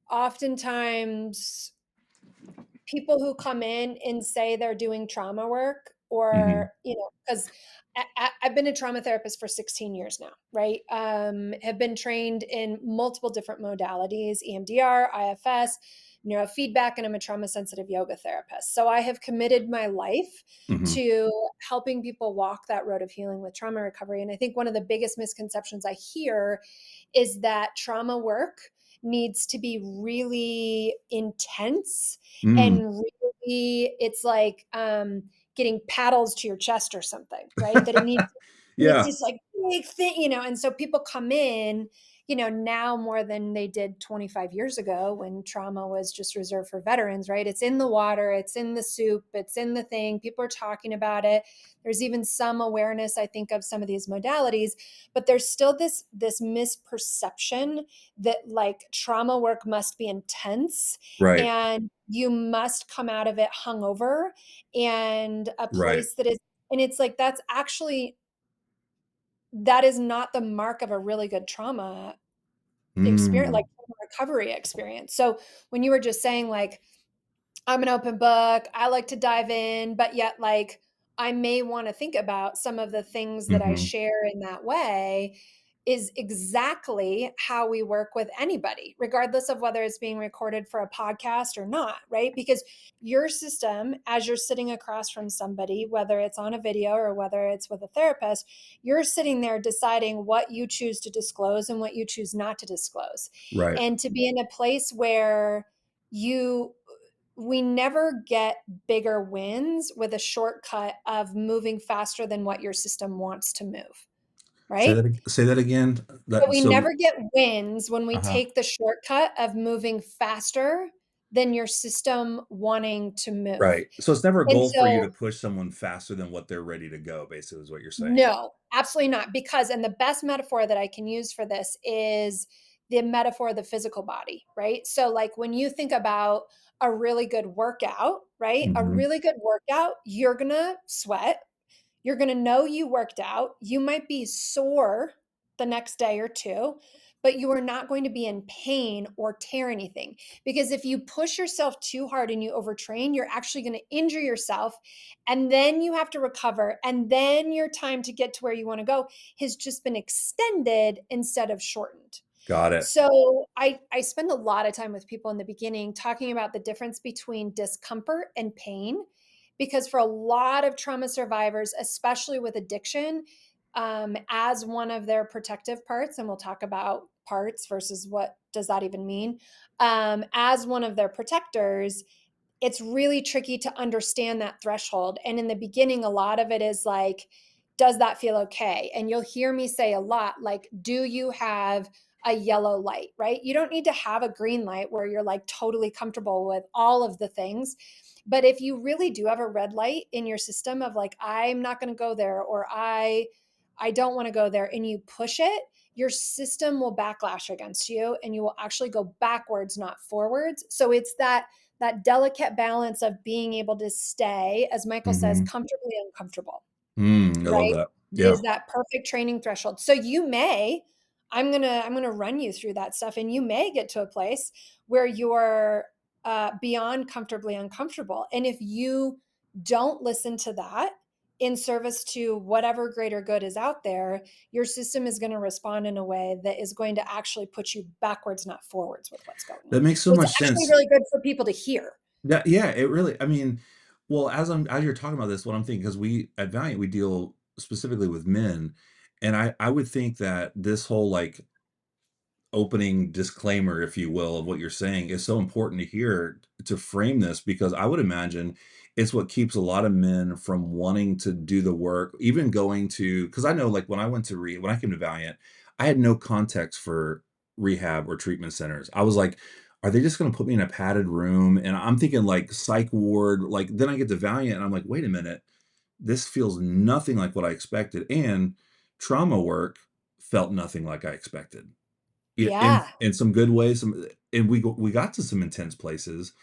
oftentimes people who come in and say they're doing trauma work Mhm. or, because I've been a trauma therapist for 16 years now, right? Have been trained in multiple different modalities, EMDR, IFS, neurofeedback, and I'm a trauma sensitive yoga therapist. So I have committed my life Mhm. to helping people walk that road of healing with trauma recovery. And I think one of the biggest misconceptions I hear is that trauma work needs to be really intense Mm. and really it's like getting paddles to your chest or something, right? That it's Yeah. just like big thing, and so people come in, now more than they did 25 years ago when trauma was just reserved for veterans, right? It's in the water, it's in the soup, it's in the thing. People are talking about it. There's even some awareness, I think, of some of these modalities, but there's still this misperception that like trauma work must be intense Right. and you must come out of it hungover and a Right. place that is, and it's like that is not the mark of a really good trauma experience, like Mm. trauma recovery experience. So when you were just saying like I'm an open book. I like to dive in, but yet, like, I may want to think about some of the things that I Mhm. share in that way is exactly how we work with anybody, regardless of whether it's being recorded for a podcast or not, right? Because your system, as you're sitting across from somebody, whether it's on a video or whether it's with a therapist, you're sitting there deciding what you choose to disclose and what you choose not to disclose. Right. And to be in a place where you we never get bigger wins with a shortcut of moving faster than what your system wants to move, right? Say that again. So That we so never get wins when we Uh-huh. take the shortcut of moving faster than your system wanting to move. Right. So it's never a And goal for you to so push someone faster than what they're ready to go, basically is what you're saying. no, absolutely not. Because, and the best metaphor that I can use for this is the metaphor of the physical body, right? So, like when you think about a really good workout, right? A Mhm. really good workout, you're going to sweat. You're going to know you worked out. You might be sore the next day or two, but you are not going to be in pain or tear anything. Because if you push yourself too hard and you overtrain, you're actually going to injure yourself. And then you have to recover. And then your time to get to where you want to go has just been extended instead of shortened. Got it. So I spend a lot of time with people in the beginning talking about the difference between discomfort and pain, because for a lot of trauma survivors, especially with addiction, as one of their protective parts, and we'll talk about parts versus what does that even mean, as one of their protectors, it's really tricky to understand that threshold. And in the beginning, a lot of it is like, does that feel okay? And you'll hear me say a lot, like, do you have a yellow light, right? You don't need to have a green light where you're like totally comfortable with all of the things. But if you really do have a red light in your system of like, I'm not going to go there, or I don't want to go there, and you push it, your system will backlash against you and you will actually go backwards, not forwards. So it's that delicate balance of being able to stay, as Michael says, Mhm. comfortably uncomfortable, I love right? that. Yeah. Is that perfect training threshold. So you may, I'm gonna run you through that stuff, and you may get to a place where you're beyond comfortably uncomfortable. And if you don't listen to that in service to whatever greater good is out there, your system is going to respond in a way that is going to actually put you backwards, not forwards with what's going That on. makes so So it's much actually sense. really good for people to hear. Yeah, it really, I mean, well, as you're talking about this, what I'm thinking, because we at Valiant, we deal specifically with men, and I would think that this whole, like, opening disclaimer, if you will, of what you're saying is so important to hear to frame this, because I would imagine it's what keeps a lot of men from wanting to do the work, even going to, because I know, like, when I went to when I came to Valiant, I had no context for rehab or treatment centers. I was like, are they just going to put me in a padded room? And I'm thinking like psych ward. Like, then I get to Valiant and I'm like, wait a minute, this feels nothing like what I expected. And trauma work felt nothing like I expected. Yeah, Yeah. in some good ways, and we got to some intense places,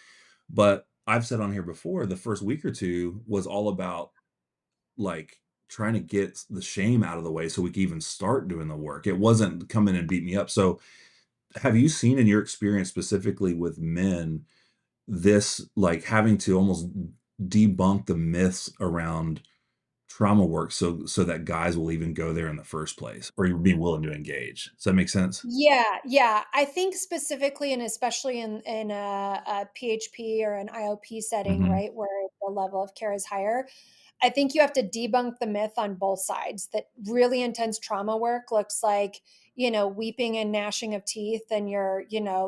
but I've said on here before, the first week or 2 was all about, like, trying to get the shame out of the way so we could even start doing the work. It wasn't come in and beat me up. So have you seen in your experience specifically with men this like having to almost debunk the myths around trauma work so that guys will even go there in the first place or you're being willing to engage. Does that make sense? Yeah, yeah. I think specifically and especially in a PHP or an IOP setting, Mhm. right, where the level of care is higher, I think you have to debunk the myth on both sides that really intense trauma work looks like, weeping and gnashing of teeth and you're,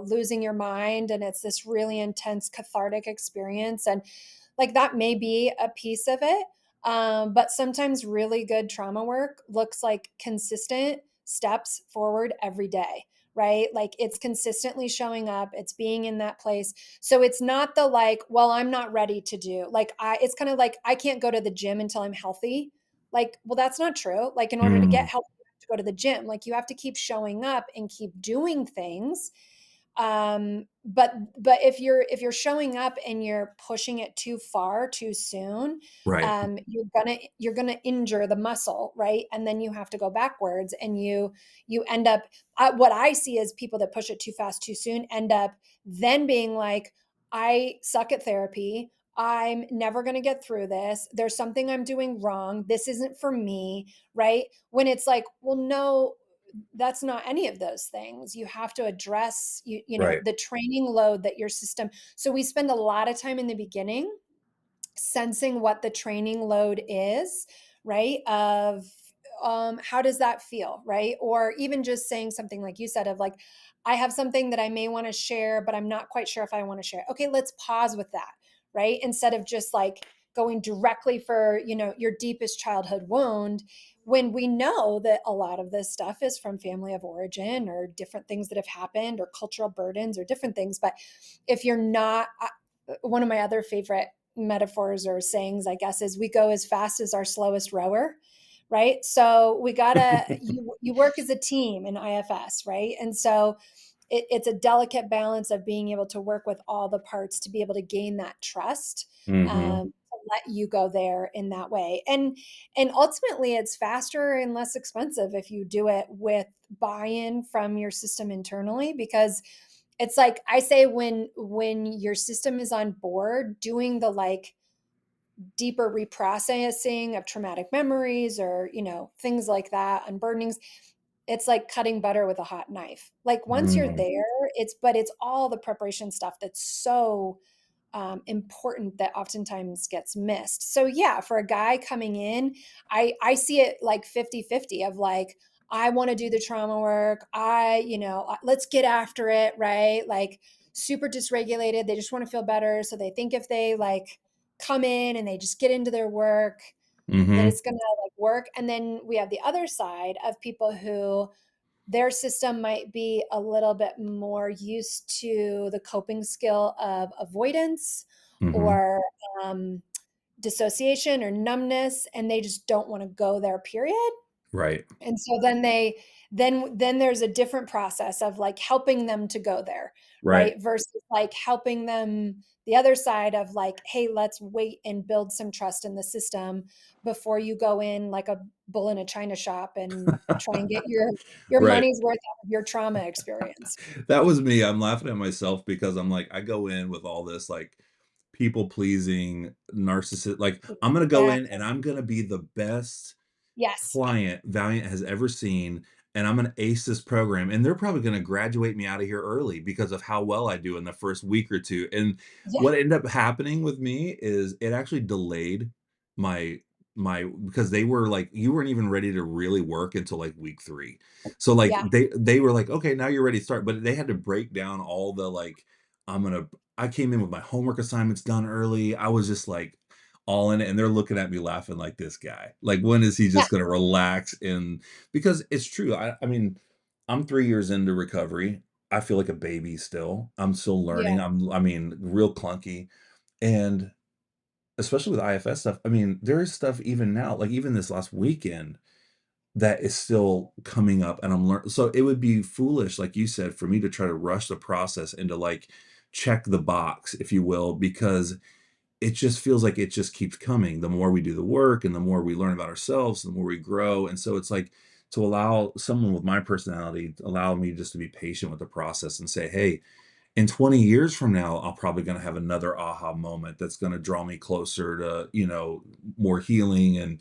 losing your mind and it's this really intense cathartic experience. And like that may be a piece of it. But sometimes really good trauma work looks like consistent steps forward every day, right? Like it's consistently showing up, it's being in that place. So it's not the like, well, I'm not ready to do. Like it's kind of like I can't go to the gym until I'm healthy. Like, well, that's not true. Like in order to get Mm, healthy, you have to go to the gym. Like you have to keep showing up and keep doing things. But if you're showing up and you're pushing it too far too soon, right. you're gonna injure the muscle, right? And then you have to go backwards and you end up, what I see is people that push it too fast too soon end up then being like, I suck at therapy, I'm never going to get through this, there's something I'm doing wrong, this isn't for me, right? When it's like, well, no, that's not any of those things. You have to address Right. the training load that your system. So we spend a lot of time in the beginning sensing what the training load is, right? Of how does that feel, right? Or even just saying something like you said, of like, I have something that I may want to share, but I'm not quite sure if I want to share. Okay, let's pause with that, right? Instead of just like going directly for, your deepest childhood wound, when we know that a lot of this stuff is from family of origin or different things that have happened or cultural burdens or different things. But if you're not, one of my other favorite metaphors or sayings, I guess, is we go as fast as our slowest rower, right? So we gotta you work as a team in IFS, right? And so it's a delicate balance of being able to work with all the parts to be able to gain that trust, Mhm. to let you go there in that way. And ultimately it's faster and less expensive if you do it with buy-in from your system internally, because it's like I say, when your system is on board doing the like deeper reprocessing of traumatic memories or things like that, unburdenings, it's like cutting butter with a hot knife. Like once you're Mm, there, it's all the preparation stuff that's so important that oftentimes gets missed. So yeah, for a guy coming in, I see it like 50-50 of like, I want to do the trauma work. Let's get after it, right? Like super dysregulated. They just want to feel better. So they think if they like come in and they just get into their work, that mhm. it's going to like work. And then we have the other side of people who their system might be a little bit more used to the coping skill of avoidance Mhm. or um, dissociation or numbness, and they just don't want to go there, period. Right. And so then there's a different process of like helping them to go there, Right. right? Versus like helping them the other side of like, hey, let's wait and build some trust in the system before you go in like a bull in a china shop and try and get your Right. money's worth out of your trauma experience. That was me. I'm laughing at myself because I'm like, I go in with all this like people pleasing, narcissist. Like, I'm gonna go in Exactly. and I'm gonna be the best Yes. client Valiant has ever seen, and I'm gonna ace this program, and they're probably gonna graduate me out of here early because of how well I do in the first week or 2, and Yeah. what ended up happening with me is it actually delayed my because they were like, "You weren't even ready to really work until, like, week 3." So, like, Yeah. they were like, "Okay, now you're ready to start," but they had to break down all the, like, I'm gonna I came in with my homework assignments done early, I was just, like, all in it, and they're looking at me laughing like, "This guy, like, when is he Yeah. just gonna relax?" And because it's true, I mean, I'm 3 years into recovery, I feel like a baby still, I'm still Yeah. learning, I mean, real clunky, and especially with IFS stuff, I mean, there is stuff even now, like, even this last weekend that is still coming up, and I'm learning. So it would be foolish, like you said, for me to try to rush the process and to, like, check the box, if you will, because it just feels like it just keeps coming. The more we do the work and the more we learn about ourselves, the more we grow. And so it's like to allow someone with my personality, allow me just to be patient with the process and say, hey, in 20 years from now, I'm probably going to have another aha moment that's going to draw me closer to, more healing. And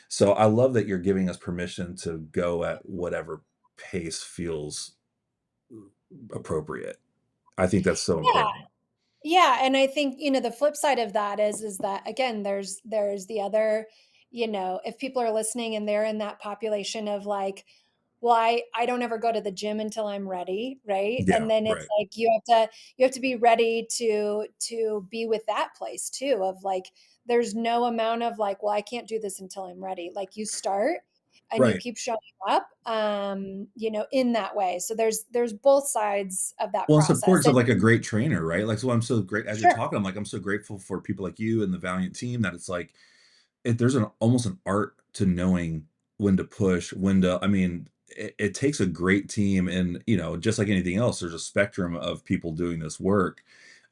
so I love that you're giving us permission to go at whatever pace feels appropriate. I think that's so Yeah. important. Yeah, and I think, the flip side of that is that again, there's the other, if people are listening and they're in that population of like, well, I don't ever go to the gym until I'm ready, right? Yeah, And then it's right. like you have to be ready to be with that place too of like there's no amount of like, well, I can't do this until I'm ready. Like you start and you Right. keep showing up in that way. So there's both sides of that Well, it's process. importance of And like a great trainer, right? Like, so I'm so great as you're sure. talking, I'm like, I'm so grateful for people like you and the Valiant team that it's like, there's an almost an art to knowing when to push, when to, I mean, it takes a great team and, just like anything else, there's a spectrum of people doing this work.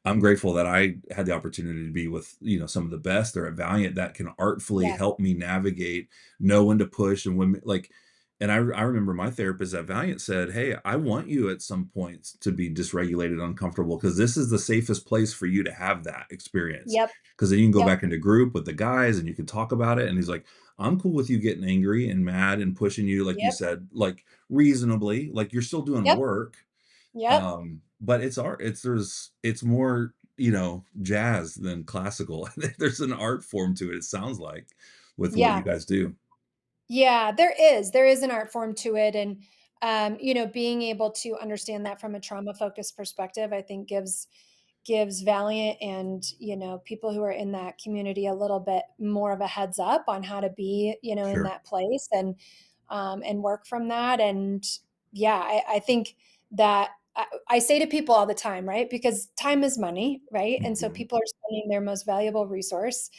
I'm grateful that I had the opportunity to be with, some of the best there at Valiant that can artfully Yeah. help me navigate, know when to push and when like, and I remember my therapist at Valiant said, "Hey, I want you at some points to be dysregulated, uncomfortable, because this is the safest place for you to have that experience. Yep. Because then you can go Yep. back into group with the guys and you can talk about it." And he's like, "I'm cool with you getting angry and mad and pushing you, like you Yep. said, like reasonably, like you're still doing Yep. work, Yep. but it's art. It's more, jazz than classical. There's an art form to it. It sounds like with what you Yeah. guys do. Yeah, there is an art form to it, and, being able to understand that from a trauma-focused perspective, I think gives Valiant and, people who are in that community a little bit more of a heads up on how to be, in Sure. that place and work from that. And yeah, I think that I say to people all the time, right? Because time is money, right? And so Mhm. people are spending their most valuable resource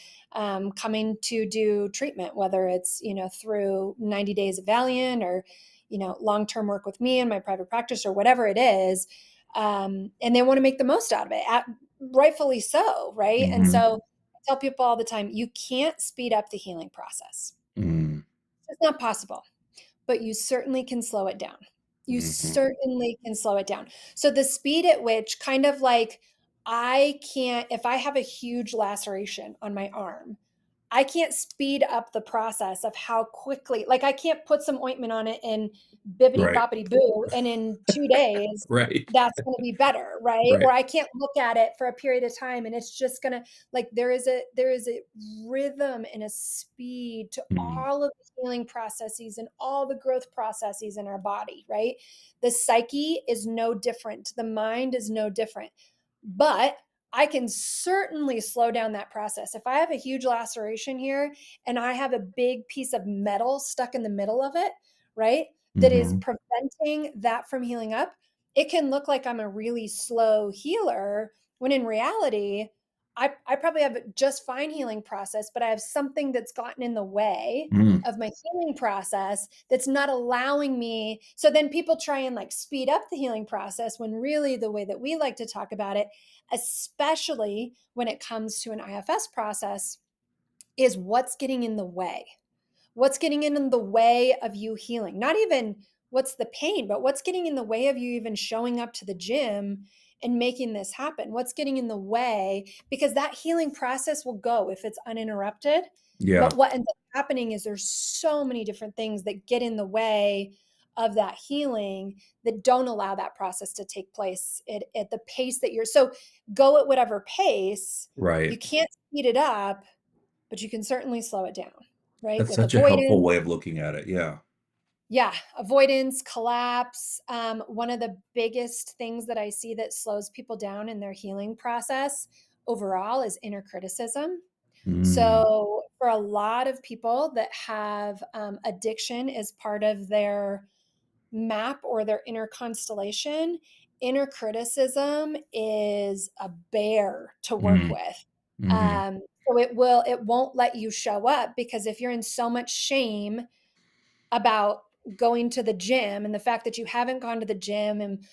coming to do treatment, whether it's, through 90 days of Valiant or, long-term work with me in my private practice or whatever it is. And they want to make the most out of it, rightfully so, right? And Mhm. so I tell people all the time, you can't speed up the healing process. Mm. It's not possible, but you certainly can slow it down. You Mhm. certainly can slow it down. So the speed at which kind of like I can't, if I have a huge laceration on my arm, I can't speed up the process of how quickly, like I can't put some ointment on it and bibbity Right. boppity boo, and in 2 days Right. that's going to be better, right? Or Right. I can't look at it for a period of time and it's just going to like there is a rhythm and a speed to Mm. all of the healing processes and all the growth processes in our body, right? The psyche is no different. The mind is no different. But I can certainly slow down that process. If I have a huge laceration here and I have a big piece of metal stuck in the middle of it, right, that is Mhm. preventing that from healing up, it can look like I'm a really slow healer when in reality, I probably have a just fine healing process, but I have something that's gotten in the way Mm. of my healing process that's not allowing me. So then people try and like speed up the healing process when really the way that we like to talk about it, especially when it comes to an IFS process, is what's getting in the way. What's getting in the way of you healing? Not even what's the pain, but what's getting in the way of you even showing up to the gym and making this happen? What's getting in the way? Because that healing process will go if it's uninterrupted. Yeah. But what ends up happening is there's so many different things that get in the way of that healing that don't allow that process to take place at the pace that you're. So go at whatever pace. You Right. can't speed it up, but you can certainly slow it down, right? That's With such a helpful avoidance. way of looking at it. Yeah. Yeah, avoidance, collapse. One of the biggest things that I see that slows people down in their healing process overall is inner criticism. Mm. So, for a lot of people that have addiction as part of their map or their inner constellation, inner criticism is a bear to work Mm. with. Mhm. So it won't let you show up because if you're in so much shame about going to the gym and the fact that you haven't gone to the gym and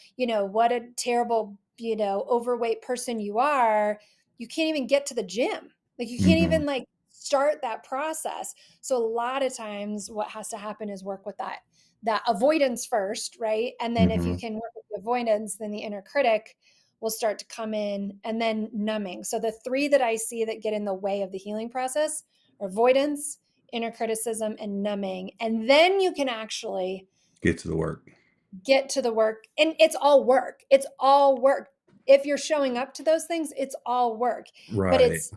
what a terrible overweight person you are, you can't even get to the gym, like you can't even Mhm. like start that process. So a lot of times what has to happen is work with that avoidance first, right? And then if you Mhm. can work with the avoidance, then the inner critic will start to come in, and then numbing. So the three that I see that get in the way of the healing process are avoidance, inner criticism, and numbing. And then you can actually Get to the work. get to the work. And it's all work. It's all work. If you're showing up to those things, it's all work. But Right. it's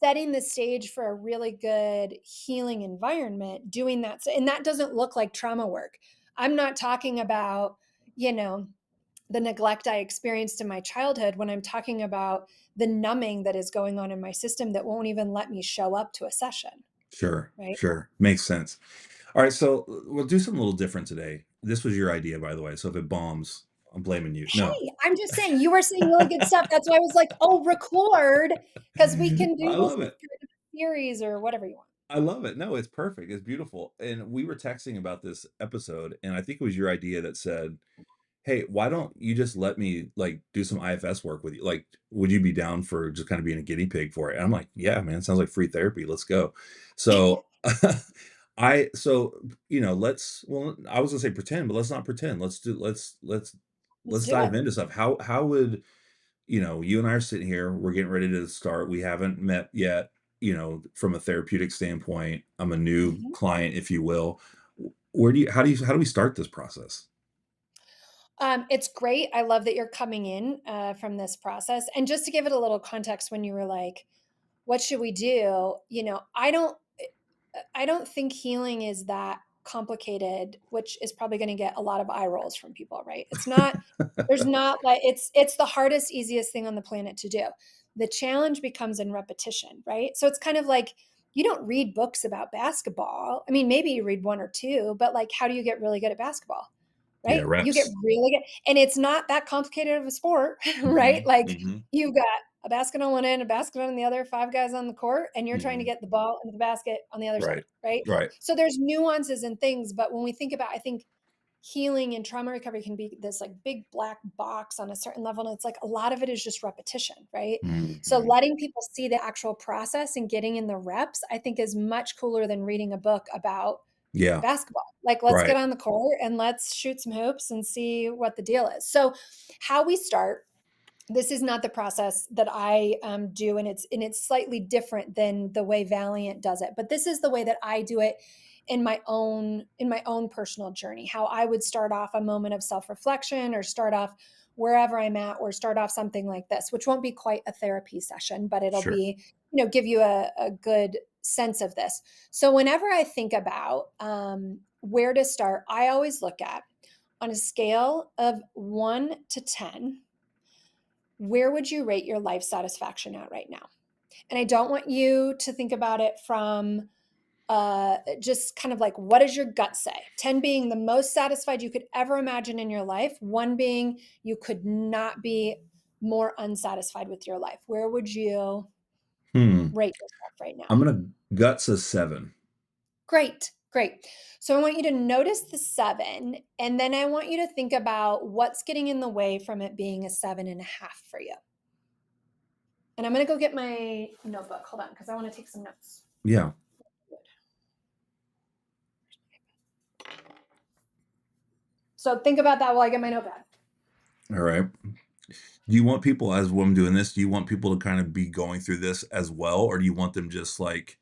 setting the stage for a really good healing environment, doing that. And that doesn't look like trauma work. I'm not talking about, you know, the neglect I experienced in my childhood when I'm talking about the numbing that is going on in my system that won't even let me show up to a session, Sure, right? sure. Makes sense. Alright, so we'll do something a little different today. This was your idea, by the way, so if it bombs, I'm blaming you. No. Hey, I'm just saying you were saying really good stuff. That's why I was like, oh, record, because we can do I this love as it. kind of a series or whatever you want. I love it. No, it's perfect. It's beautiful. And we were texting about this episode, and I think it was your idea that said, "Hey, why don't you just let me, like, do some IFS work with you? Like, would you be down for just kinda being a guinea pig for it?" And I'm like, "Yeah, man, sounds like free therapy. Let's go." So, let's well, I was gonna say pretend, but let's not pretend. Let's Let's do dive it. into stuff. How would you and I are sitting here, we're getting ready to start. We haven't met yet, from a therapeutic standpoint. I'm a new Mhm. client, if you will. How do we start this process? It's great. I love that you're coming in from this process. And just to give it a little context, when you were like, "What should we do?" I don't think healing is that complicated, which is probably going to get a lot of eye rolls from people, right? It's not, there's not like, it's the hardest, easiest thing on the planet to do. The challenge becomes in repetition, right? So it's kind of like you don't read books about basketball. I mean, maybe you read one or two, but like, how do you get really good at basketball? Yeah, Right? You get reps. really good. And it's not that complicated of a sport, right? Mhm, Like mhm. you've got a basket on one end, a basket on the other, five guys on the court, and you're trying to Mhm. get the ball into the basket on the other side, Right. right? Right. So there's nuances and things, but when we think about, I think healing and trauma recovery can be this like big black box on a certain level. And it's like a lot of it is just repetition, right? So Mhm. letting people see the actual process and getting in the reps, I think is much cooler than reading a book about Yeah. basketball. Like, let's get Right. on the court and let's shoot some hoops and see what the deal is. So, how we start, this is not the process that I do, and it's slightly different than the way Valiant does it. But this is the way that I do it in my own personal journey. How I would start off a moment of self reflection, or start off wherever I'm at, or start off something like this, which won't be quite a therapy session, but it'll Sure. be give you a good sense of this. So whenever I think about where to start, I always look at on a scale of 1 to 10, where would you rate your life satisfaction at right now? And I don't want you to think about it from just kind of like, what does your gut say? 10 being the most satisfied you could ever imagine in your life, one being you could not be more unsatisfied with your life. Where would you Hmm. rate yourself right now? I'm gonna guts a 7. Great, great. So I want you to notice the 7, and then I want you to think about what's getting in the way from it being a 7.5 for you. And I'm going to go get my notebook. Hold on, because I want to take some notes. Yeah. So think about that while I get my notepad. Alright. Do you want people as when I'm doing this, do you want people to kind of be going through this as well, or do you want them just, like,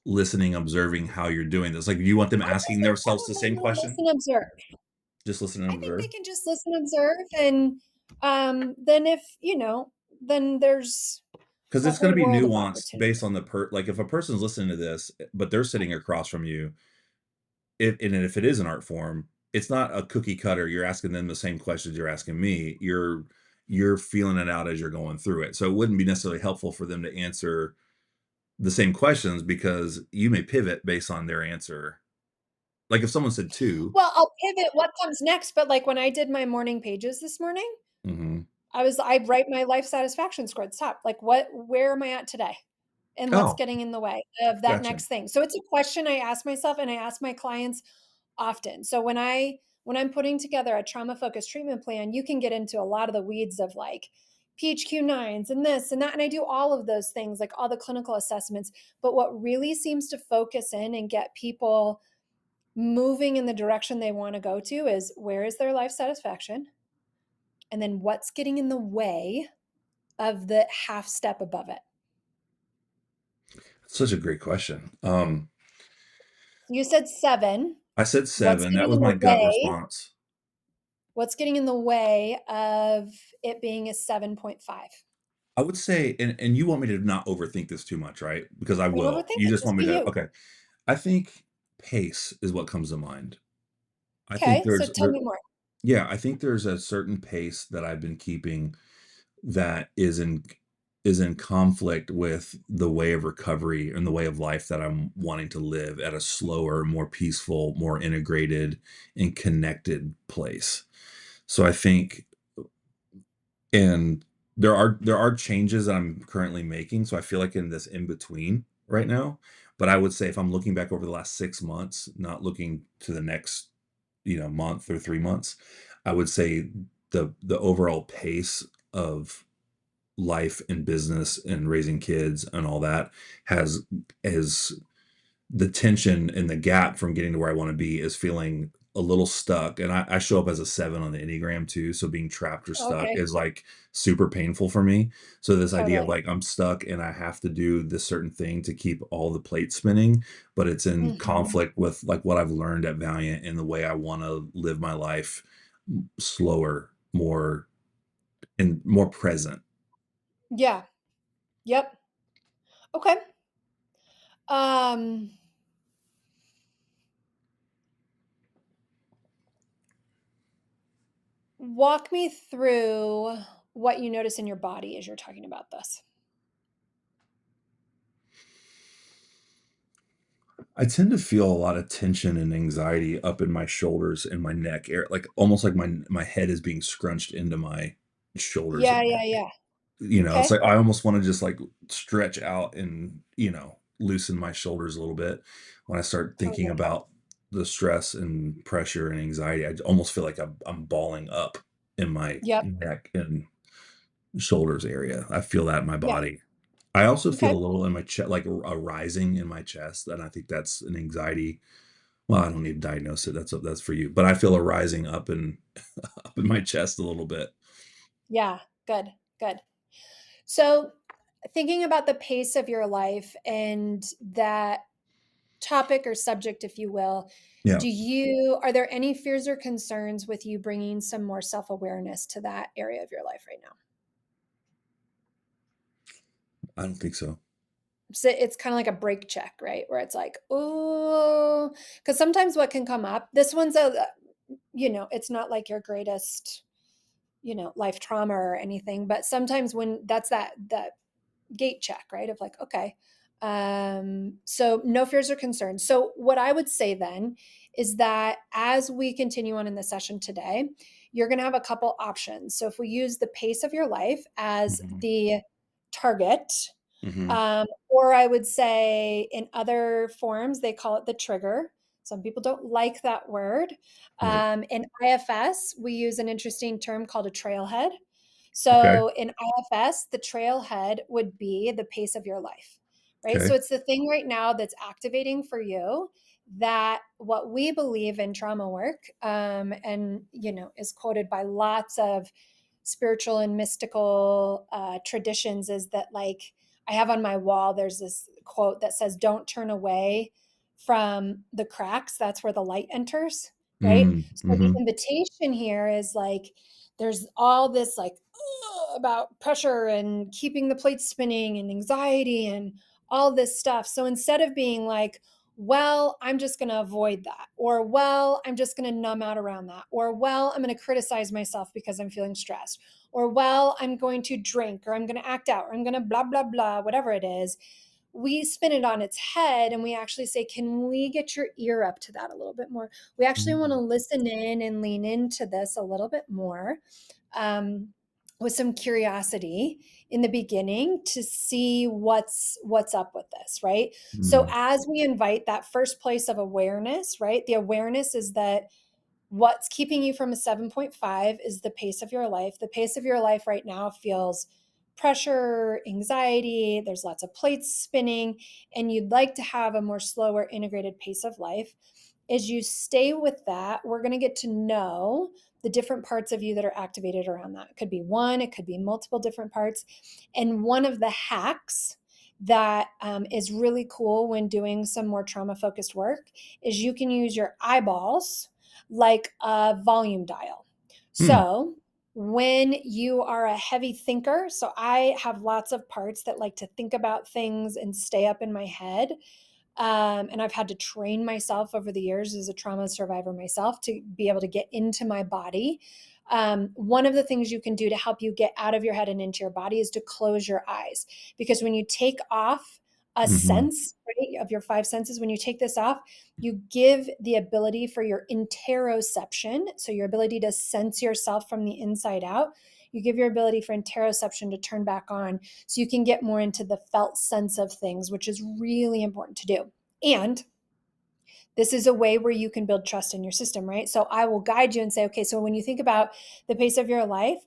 listening, observing how you're doing this? Like, do you want them I think asking they themselves the same probably question? listen, observe. Just listen and I think they observe? can just listen, observe, and then if then there's Because a it's gonna whole be world of nuanced opportunity. based on like, if a person's listening to this, but they're sitting across from you, if it is an art form, it's not a cookie cutter, you're asking them the same questions you're asking me, you're feeling it out as you're going through it, so it wouldn't be necessarily helpful for them to answer the same questions because you may pivot based on their answer. Like, if someone said 2. Well, I'll pivot what comes next, but like when I did my morning pages this morning, Mhm. I'd write my life satisfaction score at the top. Like, where am I at today? And what's Oh, getting in the way of that gotcha. next thing? So it's a question I ask myself and I ask my clients often. So when I'm putting together a trauma focused treatment plan, you can get into a lot of the weeds of like PHQ-9s and this and that. And I do all of those things, like all the clinical assessments. But what really seems to focus in and get people moving in the direction they want to go to is where is their life satisfaction? And then what's getting in the way of the half step above it? Such a great question. You said 7. I said What's 7. That getting was in the my gut way? response. What's getting in the way of it being a 7.5? I would say, and you want me to not overthink this too much, right? Because I Don't will. overthink You it. just Just want be me to, you. okay. I think pace is what comes to mind. I think Okay. So tell there me more. yeah, I think there's a certain pace that I've been keeping that is in conflict with the way of recovery and the way of life that I'm wanting to live at a slower, more peaceful, more integrated and connected place. So I think and there are changes that I'm currently making, so I feel like in this in between right now, but I would say if I'm looking back over the last 6 months, not looking to the next, month or 3 months, I would say the overall pace of life and business and raising kids and all that has the tension and the gap from getting to where I want to be is feeling a little stuck. And I show up as a 7 on the Enneagram too. So being trapped or stuck Okay. is like super painful for me. So this idea of Totally. like I'm stuck and I have to do this certain thing to keep all the plates spinning, but it's in Mhm. conflict with like what I've learned at Valiant and the way I want to live my life slower, more and more present. Yeah. Yep. Okay. Um, Walk me through what you notice in your body as you're talking about this. I tend to feel a lot of tension and anxiety up in my shoulders and my neck, like almost like my head is being scrunched into my shoulders Yeah, and yeah, neck. yeah. It's Okay. like I almost want to just like stretch out and, loosen my shoulders a little bit when I start thinking Totally. about the stress and pressure and anxiety. I almost feel like I'm balling up in my Yep. neck and shoulders area. I feel that in my Yeah. body. I also feel Okay. a little in my chest, like a rising in my chest, and I think that's an anxiety. Well, I don't need to diagnose it. That's for you. But I feel a rising up in up in my chest a little bit. Yeah. Good. Good. So, thinking about the pace of your life and that topic or subject, if you will, Yeah, are there any fears or concerns with you bringing some more self awareness to that area of your life right now? I don't think so. So it's kind of like a break check, right? Where it's like, oh, because sometimes what can come up, this one's it's not like your greatest, life trauma or anything, but sometimes when that's that gate check, right? Of like, okay, so no fears or concerns. So what I would say then is that as we continue on in the session today, you're going to have a couple options. So if we use the pace of your life as Mhm, the target, mhm, or I would say in other forms, they call it the trigger. Some people don't like that word. right. In IFS, we use an interesting term called a trailhead. Okay, So in IFS, the trailhead would be the pace of your life, right? okay. So it's the thing right now that's activating for you that what we believe in trauma work, and is quoted by lots of spiritual and mystical traditions, is that like I have on my wall, there's this quote that says, "Don't turn away from the cracks. That's where the light enters." Right. Mm, So the mhm, invitation here is like, there's all this like about pressure and keeping the plate spinning and anxiety and all this stuff. So instead of being like, well, I'm just going to avoid that, or well, I'm just going to numb out around that, or well, I'm going to criticize myself because I'm feeling stressed, or well, I'm going to drink, or I'm going to act out, or I'm going to blah, blah, blah, whatever it is, we spin it on its head and we actually say, can we get your ear up to that a little bit more? We actually want to mm, listen in and lean into this a little bit more, um, with some curiosity in the beginning to see what's up with this, right? So mm, as we invite that first place of awareness, right? The awareness is that what's keeping you from a 7.5 is the pace of your life. The pace of your life right now feels pressure, anxiety, there's lots of plates spinning, and you'd like to have a more slower integrated pace of life. as you stay with that, we're going to get to know the different parts of you that are activated around that. It could be one, it could be multiple different parts. And one of the hacks that is really cool when doing some more trauma focused work is you can use your eyeballs like a volume dial. Hmm. So when you are a heavy thinker, so I have lots of parts that like to think about things and stay up in my head. And I've had to train myself over the years as a trauma survivor myself to be able to get into my body. One of the things you can do to help you get out of your head and into your body is to close your eyes. Because when you take off a Hmm. sense, right, of your five senses, when you take this off, you give the ability for your interoception, so your ability to sense yourself from the inside out, you give your ability for interoception to turn back on so you can get more into the felt sense of things, which is really important to do. And this is a way where you can build trust in your system, right? So I will guide you and say, okay, so when you think about the pace of your life,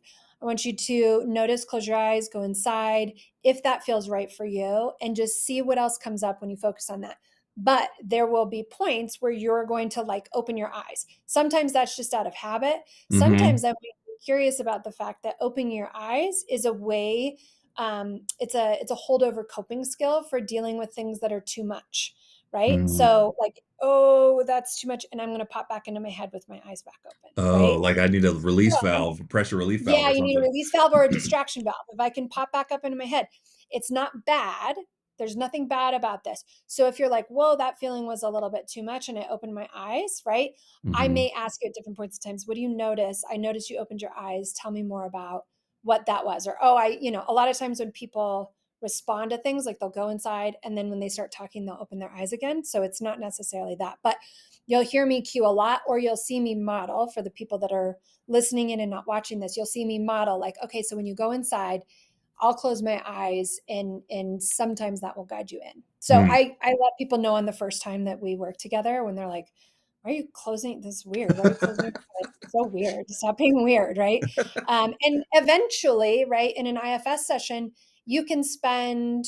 I want you to notice, close your eyes, go inside, if that feels right for you, and just see what else comes up when you focus on that. But there will be points where you're going to like open your eyes. Sometimes that's just out of habit. Hmm. Sometimes I'm curious about the fact that opening your eyes is a way, it's a holdover coping skill for dealing with things that are too much, right? Hmm. So like, oh, that's too much, and I'm going to pop back into my head with my eyes back open, Oh, right? like I need a release So valve, pressure relief valve yeah, or you need a something. release valve or a distraction valve. If I can pop back up into my head, it's not bad. There's nothing bad about this. So if you're like, whoa, that feeling was a little bit too much, and I opened my eyes, right? I Hmm. may ask you at different points of times, what do you notice? I noticed you opened your eyes. Tell me more about what that was. Or, oh, a lot of times when people respond to things, like they'll go inside and then when they start talking, they'll open their eyes again. So it's not necessarily that. But you'll hear me cue a lot, or you'll see me model for the people that are listening in and not watching this. You'll see me model like, okay, so when you go inside, I'll close my eyes and sometimes that will guide you in. So Hmm. I let people know on the first time that we work together when they're like, why are you closing this? Is weird. Why are you closing your eyes? It's so weird. Stop being weird, right? And eventually, right, in an IFS session, you can spend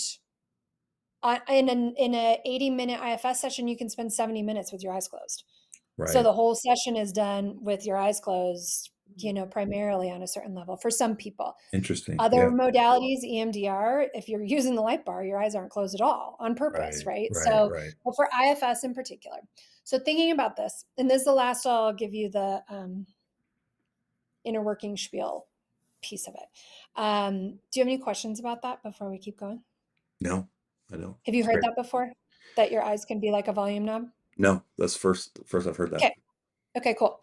in a 80-minute IFS session, you can spend 70 minutes with your eyes closed. So Right. the whole session is done with your eyes closed, primarily on a certain level for some people. Interesting. Other Yeah. modalities, EMDR, if you're using the light bar, your eyes aren't closed at all on purpose, Right. right? Right. So, Right. but for IFS in particular. So thinking about this, and this is the last I'll give you the inner working spiel piece of it. Do you have any questions about that before we keep going? No, I don't. Have you It's heard great. that before? That your eyes can be like a volume knob? No, that's first I've heard that. Okay. Okay, cool.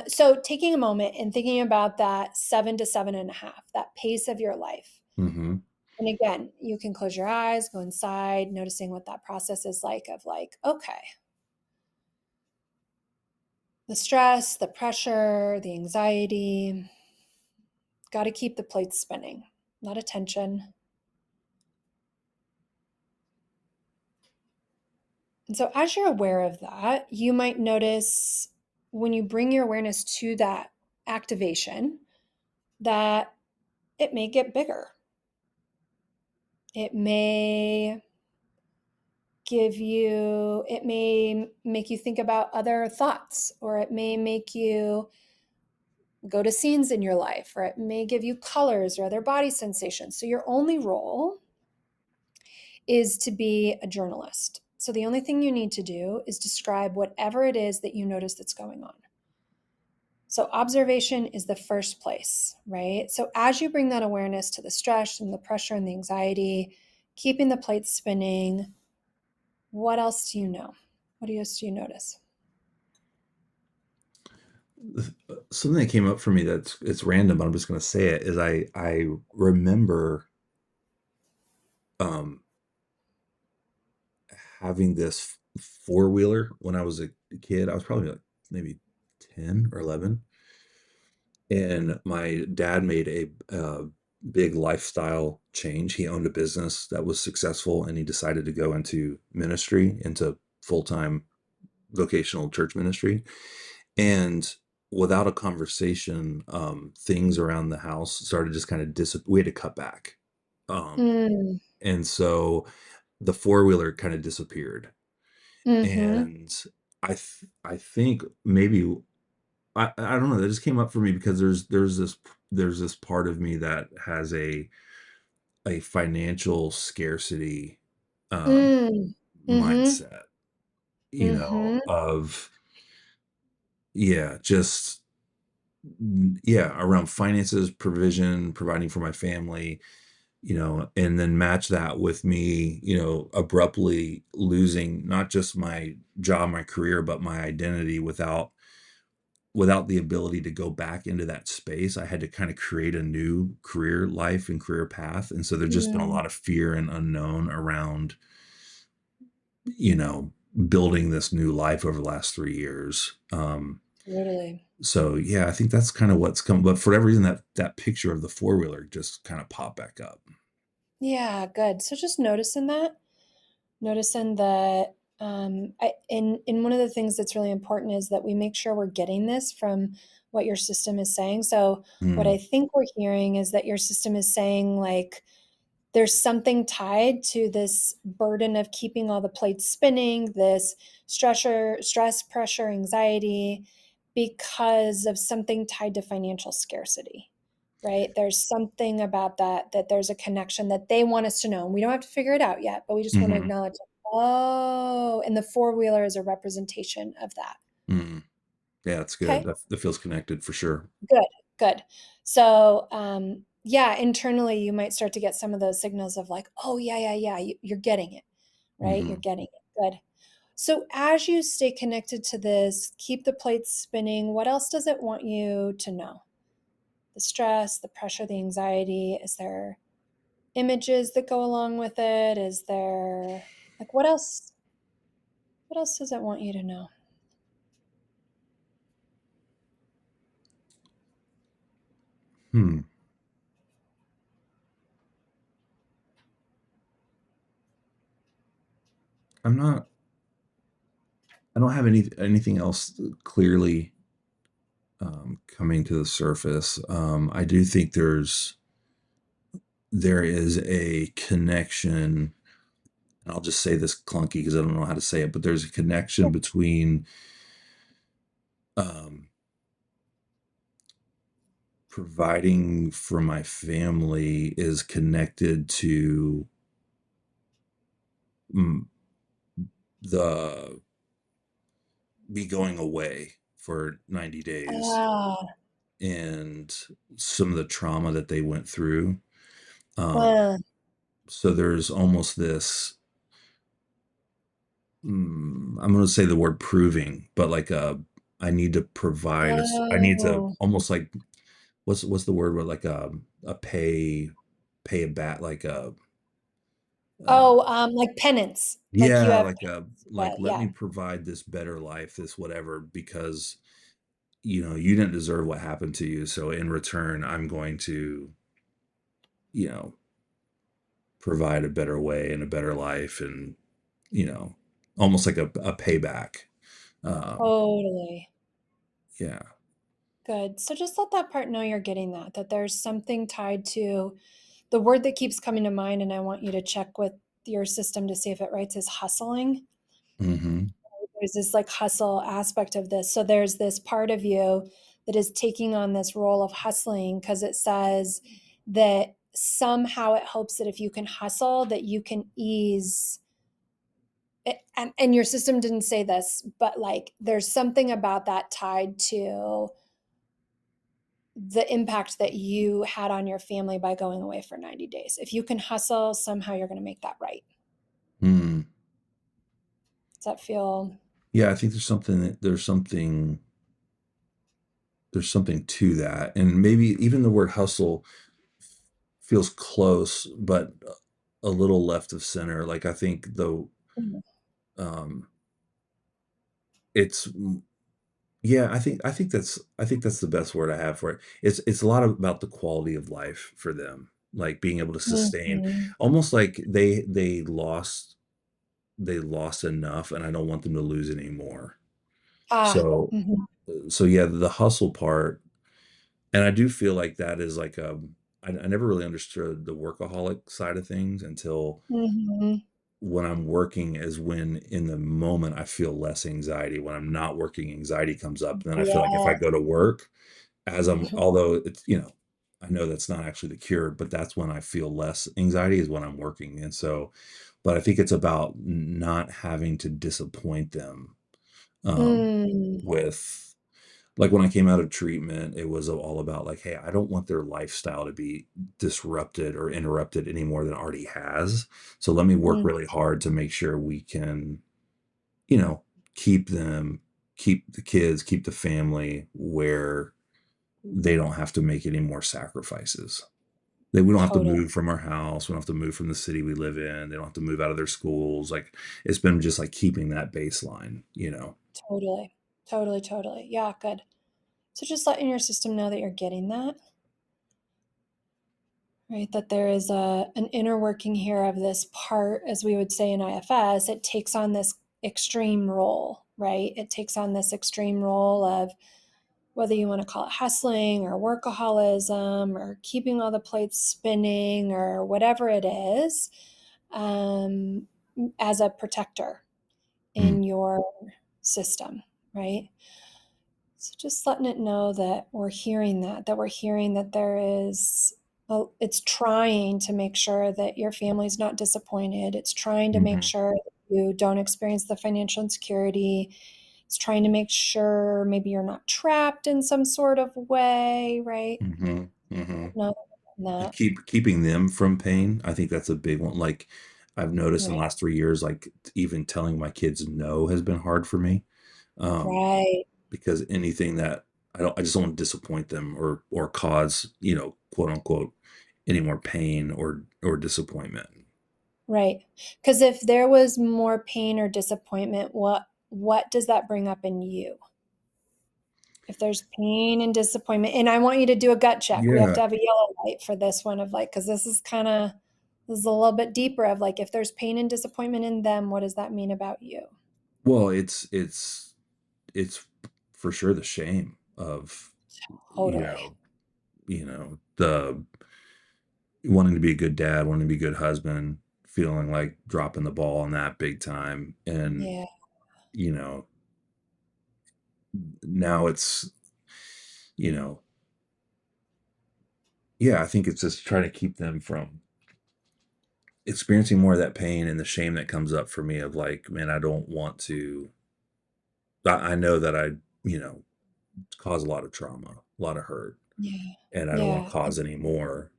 So taking a moment and thinking about that 7 to 7.5, that pace of your life. Hmm. And again, you can close your eyes, go inside, noticing what that process is like of like, okay, the stress, the pressure, the anxiety, got to keep the plates spinning, a lot of tension. And so as you're aware of that, you might notice when you bring your awareness to that activation that it may get bigger. It may it may make you think about other thoughts, or it may make you go to scenes in your life, or it may give you colors or other body sensations. So your only role is to be a journalist. So the only thing you need to do is describe whatever it is that you notice that's going on. So observation is the first place, right? So as you bring that awareness to the stress and the pressure and the anxiety, keeping the plates spinning, what else do you know? What else do you notice? Something that came up for me that's it's random, but I'm just going to say it is I remember um having this four wheeler when I was a kid. I was probably like maybe 10 or 11, and my dad made a big lifestyle change. He owned a business that was successful, and he decided to go into ministry, into full-time vocational church ministry. And without a conversation, things around the house started just kind of we had to cut back. Um, Mm, and so the four wheeler kind of disappeared. mhm. And I think maybe I don't know, that just came up for me because there's this part of me that has a financial scarcity, um, Mm. Mhm. mindset, Mhm. of yeah, just yeah, around finances, provision, providing for my family, and then match that with me, abruptly losing not just my job, my career, but my identity without the ability to go back into that space. I had to kind of create a new career life and career path. And so there's just been a Mm. lot of fear and unknown around, you know, building this new life over the last 3 years. Totally. So yeah, I think that's kind of what's come. But for whatever reason, that picture of the four wheeler just kind of popped back up. Yeah, good. So just noticing that, noticing that in one of the things that's really important is that we make sure we're getting this from what your system is saying. So what I Mm, think we're hearing is that your system is saying like there's something tied to this burden of keeping all the plates spinning, this stress, pressure, anxiety, because of something tied to financial scarcity, right? There's something about that there's a connection that they want us to know. And we don't have to figure it out yet, but we just want to mhm, acknowledge, oh, and the four wheeler is a representation of that. mm. Yeah, that's good. Okay. That feels connected for sure. Good, good. So, yeah, internally, you might start to get some of those signals of like, oh, yeah, yeah, yeah, you're getting it, right? You're Mhm, getting it. Good. So, as you stay connected to this, keep the plates spinning. What else does it want you to know? The stress, the pressure, the anxiety. Is there images that go along with it? Is there like what else? What else does it want you to know? hmm. I'm not I don't have anything else clearly, coming to the surface. I do think there is a connection, and I'll just say this clunky because I don't know how to say it, but there's a connection between, um, providing for my family is connected to, mm, the me going away for 90 days Ah, and some of the trauma that they went through. Um, uh, so there's almost this, I'm going to say the word proving, but like I need to provide I need to oh, almost like what's the word where like a pay a bat like a uh, oh, like penance, like you yeah, have like a yeah, like let yeah. me provide this better life, this whatever, because you didn't deserve what happened to you, so in return I'm going to, you know provide a better way and a better life, and you know almost like a payback. um Totally. yeah. Good. So just let that part know you're getting that there's something tied to the word that keeps coming to mind, and I want you to check with your system to see if it writes is hustling. Hmm. There's this like hustle aspect of this. So there's this part of you that is taking on this role of hustling because it says that somehow it hopes that if you can hustle, that you can ease and your system didn't say this, but like there's something about that tied to the impact that you had on your family by going away for 90 days. If you can hustle, somehow you're going to make that right. Mm. Does that feel? Yeah, I think there's something to that, and maybe even the word hustle feels close, but a little left of center. Like I think though, Mhm. um, it's yeah, I think that's the best word I have for it. It's a lot about the quality of life for them, like being able to sustain, Mhm. almost like they lost enough, and I don't want them to lose anymore. Ah, So mhm, so yeah, the hustle part, and I do feel like that is like I never really understood the workaholic side of things until mhm. when I'm working is when in the moment I feel less anxiety. When I'm not working, anxiety comes up. And then I feel like if I Yeah. go to work, as I'm Mhm. although it's, I know that's not actually the cure, but that's when I feel less anxiety is when I'm working. And so, but I think it's about not having to disappoint them, Mm, with like when I came out of treatment, it was all about like, hey, I don't want their lifestyle to be disrupted or interrupted any more than it already has. So let me work mm, really hard to make sure we can, you know, keep them, keep the kids, keep the family where they don't have to make any more sacrifices. That we don't have to totally, move from our house. We don't have to move from the city we live in. They don't have to move out of their schools. Like it's been just like keeping that baseline. totally, totally, totally. Yeah, good. So just letting your system know that you're getting that, right? That there is an inner working here of this part, as we would say in IFS, it takes on this extreme role, right? It takes on this extreme role of whether you want to call it hustling or workaholism or keeping all the plates spinning or whatever it is, um, as a protector Mm, in your system, right? So just letting it know that we're hearing that we're hearing that there is, well, it's trying to make sure that your family's not disappointed. It's trying to make mhm, sure that you don't experience the financial insecurity. It's trying to make sure maybe you're not trapped in some sort of way, right? mhm, mhm. No, And that, keeping them from pain, I think that's a big one. Like, I've noticed in the right, last 3 years, like, even telling my kids no has been hard for me, um, right, because anything that I just don't wanna disappoint them or cause, quote, unquote, "any more pain or disappointment." right. Because if there was more pain or disappointment, what does that bring up in you? If there's pain and disappointment, and I want you to do a gut check. We have Yeah. to have a yellow light for this one of like, because this is a little bit deeper of like, if there's pain and disappointment in them, what does that mean about you? Well, it's for sure the shame of, you Totally. know the wanting to be a good dad, wanting to be a good husband, feeling like dropping the ball on that big time, and, Yeah. you know, now it's, you know yeah, I think it's just trying to keep them from experiencing more of that pain and the shame that comes up for me of like, man, I don't want to I know that you know, cause a lot of trauma, a lot of hurt, Yeah. and I don't wanna Yeah. cause any more.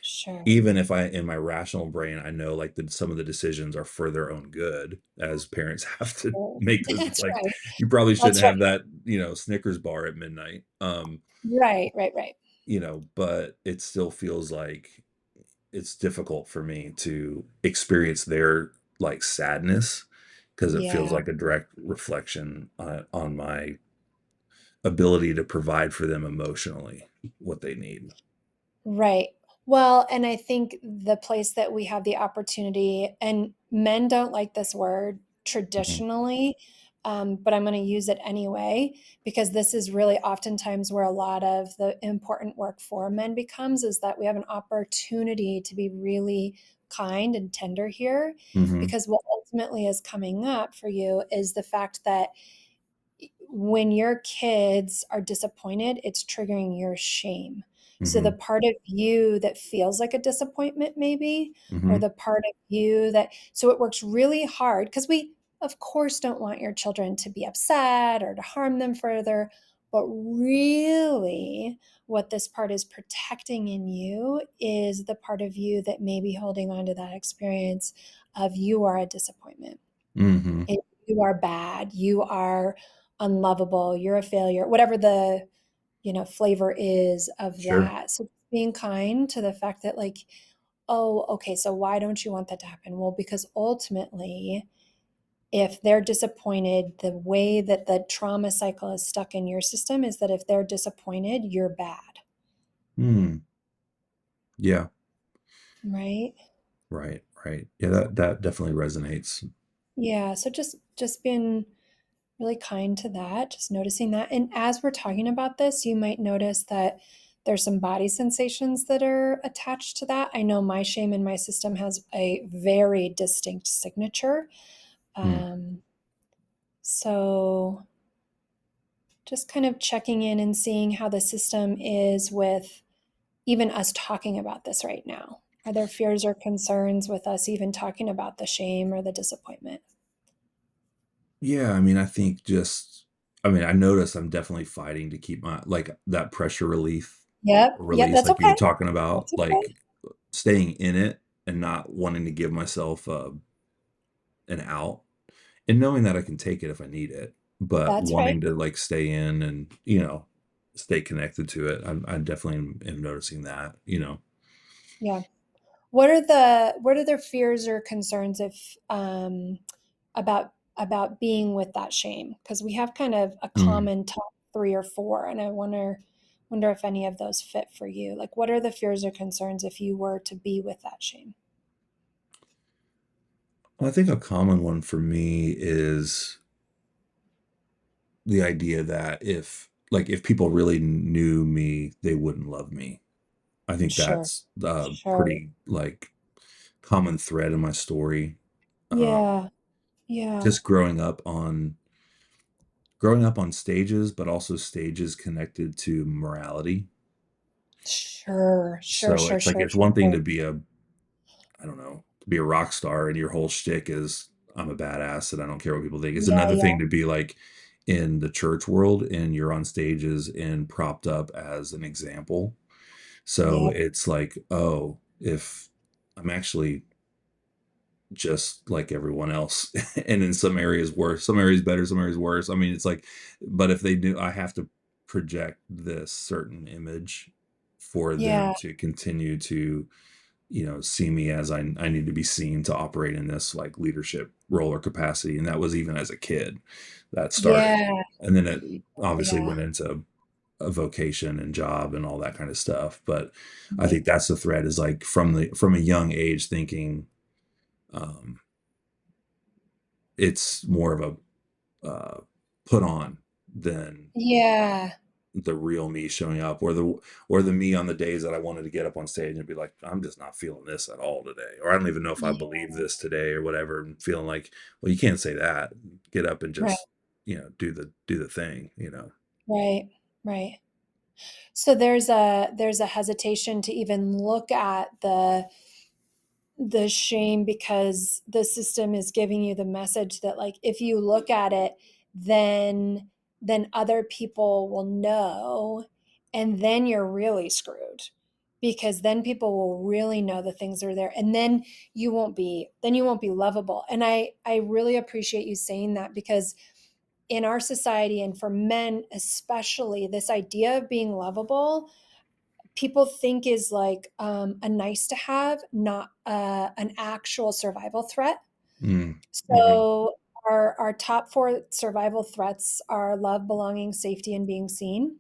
Sure. Even if I in my rational brain, I know, like, that some of the decisions are for their own good, as parents have to Sure. make this That's like, right. you probably shouldn't That's right. have that, Snickers bar at midnight, Right, right, right. but it still feels like it's difficult for me to experience their, like, sadness because it feels Yeah. like a direct reflection, on my ability to provide for them emotionally what they need. Right. Well, and I think the place that we have the opportunity, and men don't like this word Mhm, traditionally, but I'm going to use it anyway, because this is really oftentimes where a lot of the important work for men becomes is that we have an opportunity to be really kind and tender here. mhm, Because what ultimately is coming up for you is the fact that when your kids are disappointed, it's triggering your shame. So the mhm, part of you that feels like a disappointment, maybe, or mhm, the part of you that, so it works really hard because we, of course, don't want your children to be upset or to harm them further. But really, what this part is protecting in you is the part of you that may be holding on to that experience of you are a disappointment. mhm. And you are bad, you are unlovable, you're a failure, whatever the, flavor is of Sure. that. So being kind to the fact that like, oh, okay, so why don't you want that to happen? Well, because ultimately, if they're disappointed, the way that the trauma cycle is stuck in your system is that if they're disappointed, you're bad, Mm. Yeah. right? Right, right. Yeah, that definitely resonates. Yeah, so just being really kind to that, just noticing that. And as we're talking about this, you might notice that There's some body sensations that are attached to that. I know my shame in my system has a very distinct signature. Hmm. Um, so just kind of checking in and seeing how the system is with even us talking about this right now. Are there fears or concerns with us even talking about the shame or the disappointment? Yeah, I mean, I think just I mean, I notice I'm definitely fighting to keep my like, that pressure Yep. Yep. release, That's like you were okay. talking about, That's okay. like, staying in it and not wanting to give myself, an out, and knowing that I can take it if I need it, but That's right. wanting to, like, stay in and, stay connected to it. I definitely am noticing that, you know? Yeah. What are their fears or concerns if about being with that shame? Because we have kind of a Mm. common top three or four, and I wonder if any of those fit for you. Like, what are the fears or concerns if you were to be with that shame? Well, I think a common one for me is the idea that if people really knew me, they wouldn't love me. I think Sure. that's a Sure. pretty, like, common thread in my story. Um, Yeah. Yeah. just growing up on stages, but also stages connected to morality. Sure. Sure. So Sure. it's like Sure. it's Sure. one thing Sure. to be I don't know, to be a rock star and your whole shtick is I'm a badass and I don't care what people think. It's Yeah. another Yeah. thing to be like in the church world and you're on stages and propped up as an example. So Yep. it's like, oh, if I'm actually just like everyone else and in some areas worse, some areas better, some areas worse. I mean, it's like, but if they do, I have to project this certain image for them Yeah. to continue to see me as I need to be seen to operate in this like leadership role or capacity. And that was even as a kid that started. Yeah. And then it obviously Yeah. went into a vocation and job and all that kind of stuff. But I Right. think that's the thread is like from a young age thinking um, it's more of a put on than Yeah. the real me showing up or the me on the days that I wanted to get up on stage and be like, I'm just not feeling this at all today. Or I don't even know if I Yeah. believe this today or whatever. And feeling like, well, you can't say that. Get up and Right. just, do the thing. Right. Right. So there's a hesitation to even look at the shame because the system is giving you the message that like if you look at it then other people will know and then you're really screwed because then people will really know the things that are there and then you won't be lovable. And I really appreciate you saying that because in our society and for men especially this idea of being lovable people think is like a nice to have, not an actual survival threat. Mm, hmm. So our top four survival threats are love, belonging, safety, and being seen.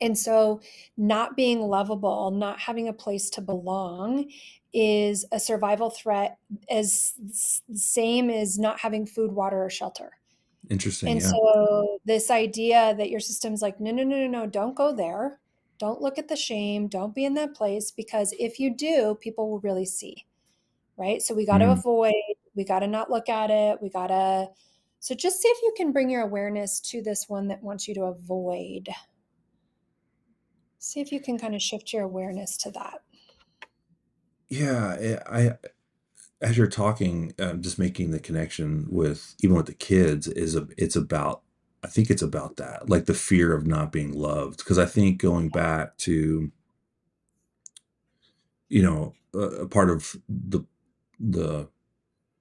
And so not being lovable, not having a place to belong is a survival threat as same as not having food, water, or shelter. Interesting. And Yeah. so this idea that your system's like, no, no, no, no, no, don't go there. Don't look at the shame. Don't be in that place because if you do, people will really see, right? So we got to Mm. avoid, we got to not look at it. So just see if you can bring your awareness to this one that wants you to avoid. See if you can kind of shift your awareness to that. Yeah. As you're talking, just making the connection with even with the kids it's about I think it's about that, like the fear of not being loved. Because I think going back to, a part of the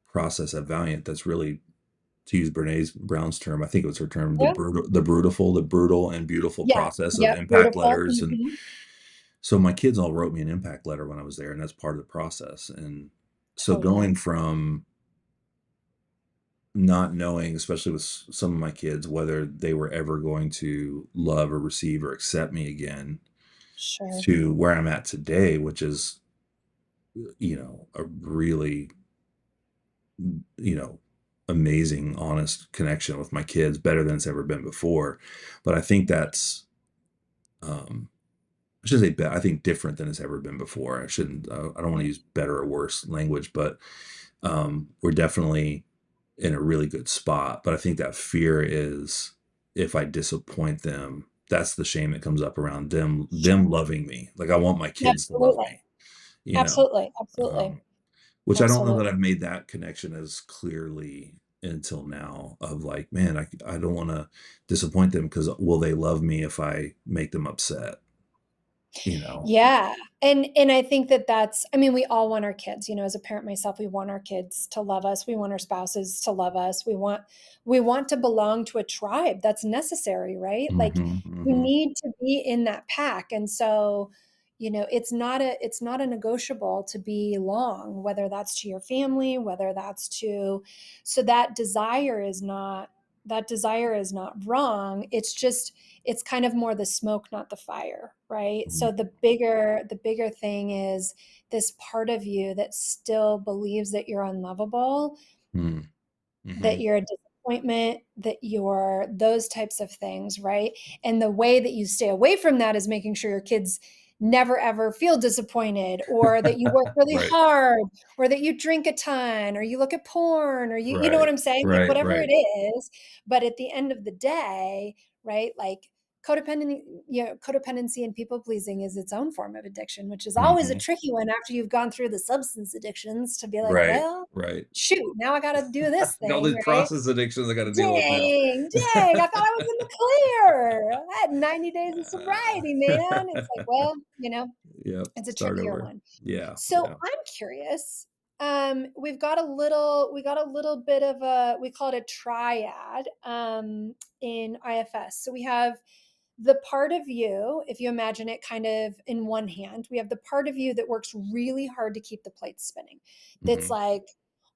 process at Valiant that's really, to use Brene Brown's term, I think it was her term, Yeah. the brutal and beautiful Yeah. process of Yep. impact Beautiful. letters. And so my kids all wrote me an impact letter when I was there, and that's part of the process. And so Totally. going from not knowing, especially with some of my kids, whether they were ever going to love or receive or accept me again, Sure. to where I'm at today, which is, a really, you know, amazing, honest connection with my kids, better than it's ever been before. But I think that's, um, I shouldn't say I think different than it's ever been before. I shouldn't, I don't want to Right. use better or worse language, but we're definitely in a really good spot. But I think that fear is if I disappoint them, that's the shame that comes up around them Sure. loving me. Like I want my kids to love Absolutely. me, you know. Absolutely. Absolutely. Um, which I don't know that Absolutely. I've made that connection as clearly until now of like, man, I don't want to disappoint them because will they love me if I make them upset, you know? Yeah, and I think that that's I mean, we all want our kids, you know, as a parent myself, we want our kids to love us, we want our spouses to love us, we want to belong to a tribe, that's necessary, right? Like, Hmm, we hmm, need to be in that pack, and so, you know, it's not a negotiable to belong, whether that's to your family, whether that's to so that desire is not wrong, it's just it's kind of more the smoke not the fire, right? hmm, So the bigger thing is this part of you that still believes that you're unlovable, hmm, that hmm. you're a disappointment, that you're those types of things, right? And the way that you stay away from that is making sure your kids never ever feel disappointed, or that you work really Right, hard, or that you drink a ton, or you look at porn, or you know what right, I'm saying? Like right, whatever right, it is. But at the end of the day, right? Like codependency and people pleasing is its own form of addiction, which is always a hmm, tricky one after you've gone through the substance addictions to be like, right, well, right. shoot, now I gotta do this All thing, the right? process addictions I got to deal with now. Dang, I thought I was in the clear. I had 90 days of sobriety, man. It's like, well, you know, Yep. it's a Start trickier over. one. Yeah. So Yeah. I'm curious. We got a little bit of a, we call it a triad in IFS. So we have the part of you, if you imagine it kind of in one hand, we have the part of you that works really hard to keep the plates spinning. That's Hmm. like,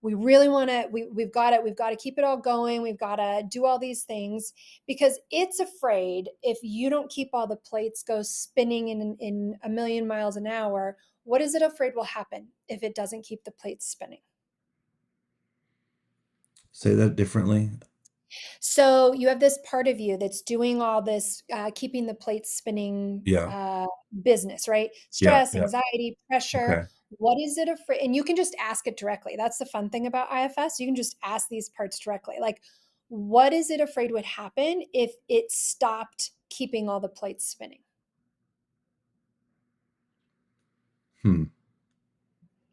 we really want to, we've got to keep it all going. We've got to do all these things because it's afraid if you don't keep all the plates go spinning in a million miles an hour, what is it afraid will happen if it doesn't keep the plates spinning? Say that differently. So you have this part of you that's doing all this, keeping the plates spinning Yeah. business, right? Yeah. Stress, Yeah. anxiety, pressure. Okay. What is it afraid? And you can just ask it directly. That's the fun thing about IFS. You can just ask these parts directly. Like, what is it afraid would happen if it stopped keeping all the plates spinning? Hmm.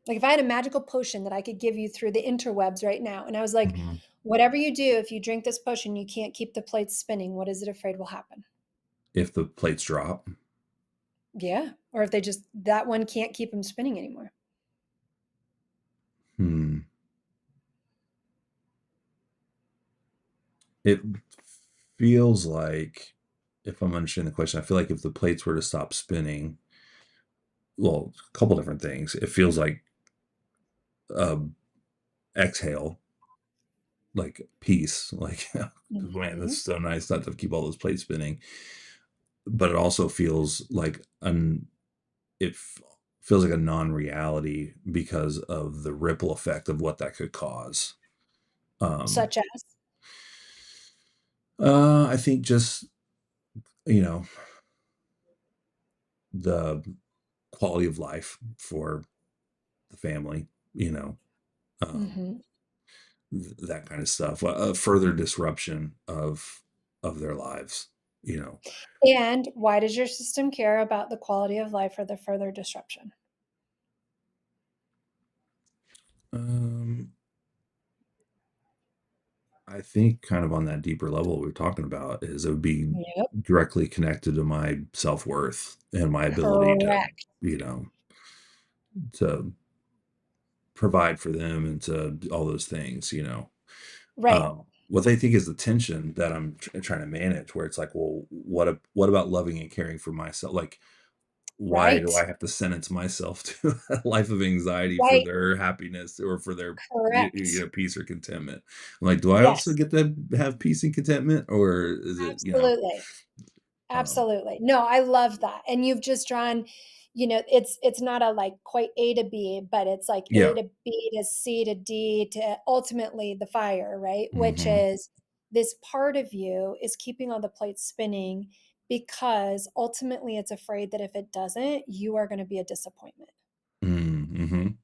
Like, if I had a magical potion that I could give you through the interwebs right now, and I was like, Hmm. whatever you do, if you drink this potion, you can't keep the plates spinning. What is it afraid will happen? If the plates drop. Yeah. Or if they just, that one can't keep them spinning anymore. Hmm. It feels like, if I'm understanding the question, I feel like if the plates were to stop spinning, well, a couple different things. It feels like uh, exhale, like peace, like man, that's Mhm. so nice not to keep all those plates spinning. But it also feels like it f- feels like a non-reality because of the ripple effect of what that could cause. Um, Such as, I think just you know the quality of life for the family, you know, um, mhm. that kind of stuff. A further disruption of their lives, you know. And why does your system care about the quality of life or the further disruption? Um, I think kind of on that deeper level we are talking about is it would be Yep. directly connected to my self-worth and my ability to, Correct. you know, to provide for them and to all those things, you know. Right. What they think is the tension that I'm trying to manage, where it's like, well, what about loving and caring for myself? Like, why Right. do I have to sentence myself to a life of anxiety for Right. their happiness or for their Correct. peace or contentment? I'm like, do I also Yes. get to have peace and contentment, or is it, Absolutely. um, Absolutely. No, I love that. And you've just drawn, you know, it's not a like quite A to B, but it's like A yeah, to B to C to D to ultimately the fire, right? Which hmm, is this part of you is keeping all the plates spinning because ultimately it's afraid that if it doesn't, you are going to be a disappointment, Mm, mhm.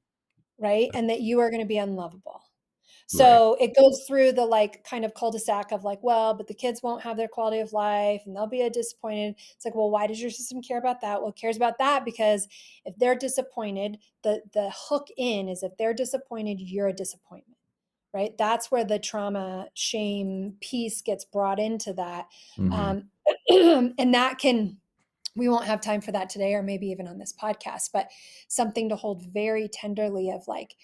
right? And that you are going to be unlovable. Right. So it goes through the like kind of cul-de-sac of like, well, but the kids won't have their quality of life and they'll be a disappointed. It's like, well, why does your system care about that? Well, it cares about that because if they're disappointed, the hook in is if they're disappointed, you're a disappointment, right? That's where the trauma shame piece gets brought into that. Mhm. Um, and that can, we won't have time for that today or maybe even on this podcast, but something to hold very tenderly of like,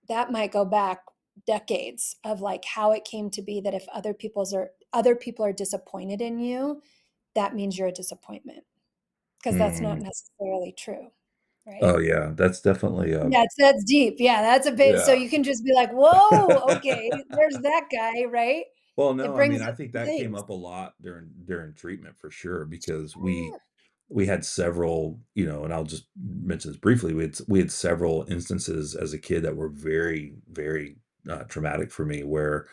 that might go back decades of like how it came to be that if other people are disappointed in you, that means you're a disappointment because that's not Mhm. necessarily true, right? Oh, yeah, that's definitely, That's deep. Yeah, that's a bit. So yeah. you can just be like, "Whoa, okay, there's that guy," right? Well, It no, I mean, brings I up think two that came things. up a lot during treatment for sure because Yeah. we had several, and I'll just mention this briefly. We had several instances as a kid that were very, very traumatic for me, where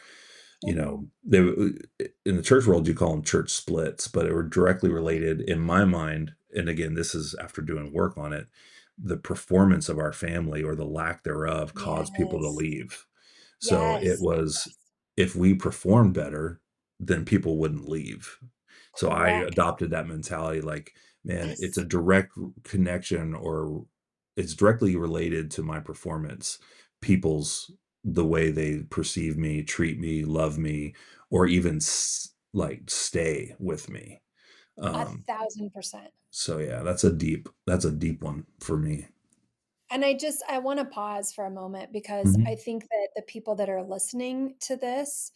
in the church world you call them church splits, but it were directly related in my mind. And again, this is after doing work on it. The performance of our family or the lack thereof caused people to Yes. leave. So it Yes. was, if we performed better, then people wouldn't leave. So I Correct. adopted that mentality like, man, it's a Yes. direct connection, or it's directly related to my performance. People's The way they perceive me, treat me, love me, or even like stay with me. A Um, 1000%. so yeah, that's a deep one for me. And I want to pause for a moment because I Mhm. think that the people that are listening to this,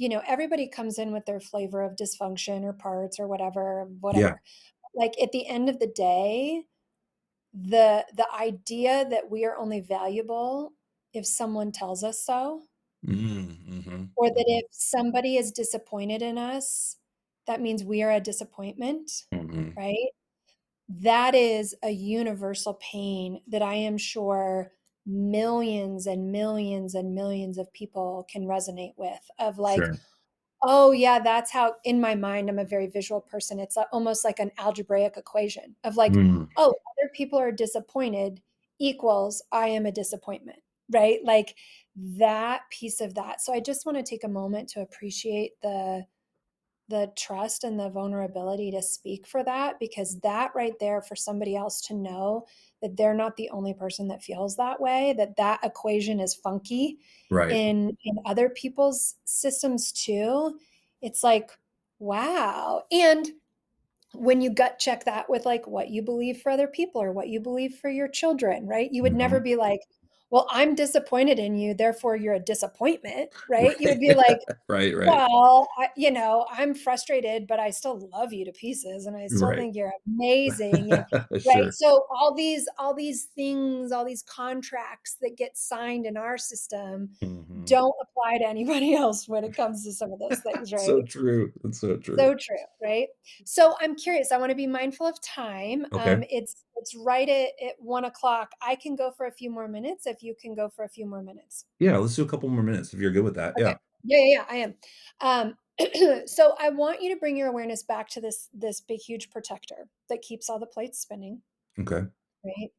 everybody comes in with their flavor of dysfunction or parts or whatever, Yeah. whatever. Like at the end of the day, the idea that we are only valuable if someone tells us so, Mm, mhm, or that mhm, if somebody is disappointed in us, that means we are a disappointment, mhm. right? That is a universal pain that I am sure millions and millions and millions of people can resonate with of like, Sure. oh yeah, that's how in my mind I'm a very visual person. It's almost like an algebraic equation of like, Mm, oh, other people are disappointed equals I am a disappointment, right? Like that piece of that. So I just want to take a moment to appreciate the trust and the vulnerability to speak for that because that right there for somebody else to know that they're not the only person that feels that way, that equation is funky right. in other people's systems too. It's like, wow. And when you gut check that with like what you believe for other people or what you believe for your children, right? You would never Mhm. be like, well, I'm disappointed in you, therefore you're a disappointment, right? You would Right. be like, Right, right. well, I'm frustrated, but I still love you to pieces, and I still Right. think you're amazing, and right? Sure. So all these things, all these contracts that get signed in our system Mhm. don't apply to anybody else when it comes to some of those things, right? So true. That's so true. So true, right? So I'm curious, I wanna be mindful of time. Okay. It's right at 1 o'clock. I can go for a few more minutes if you can go for a few more minutes. Yeah, let's do a couple more minutes if you're good with that. Okay. Yeah. Yeah, I am. So I want you to bring your awareness back to this big, huge protector that keeps all the plates spinning, Okay. right?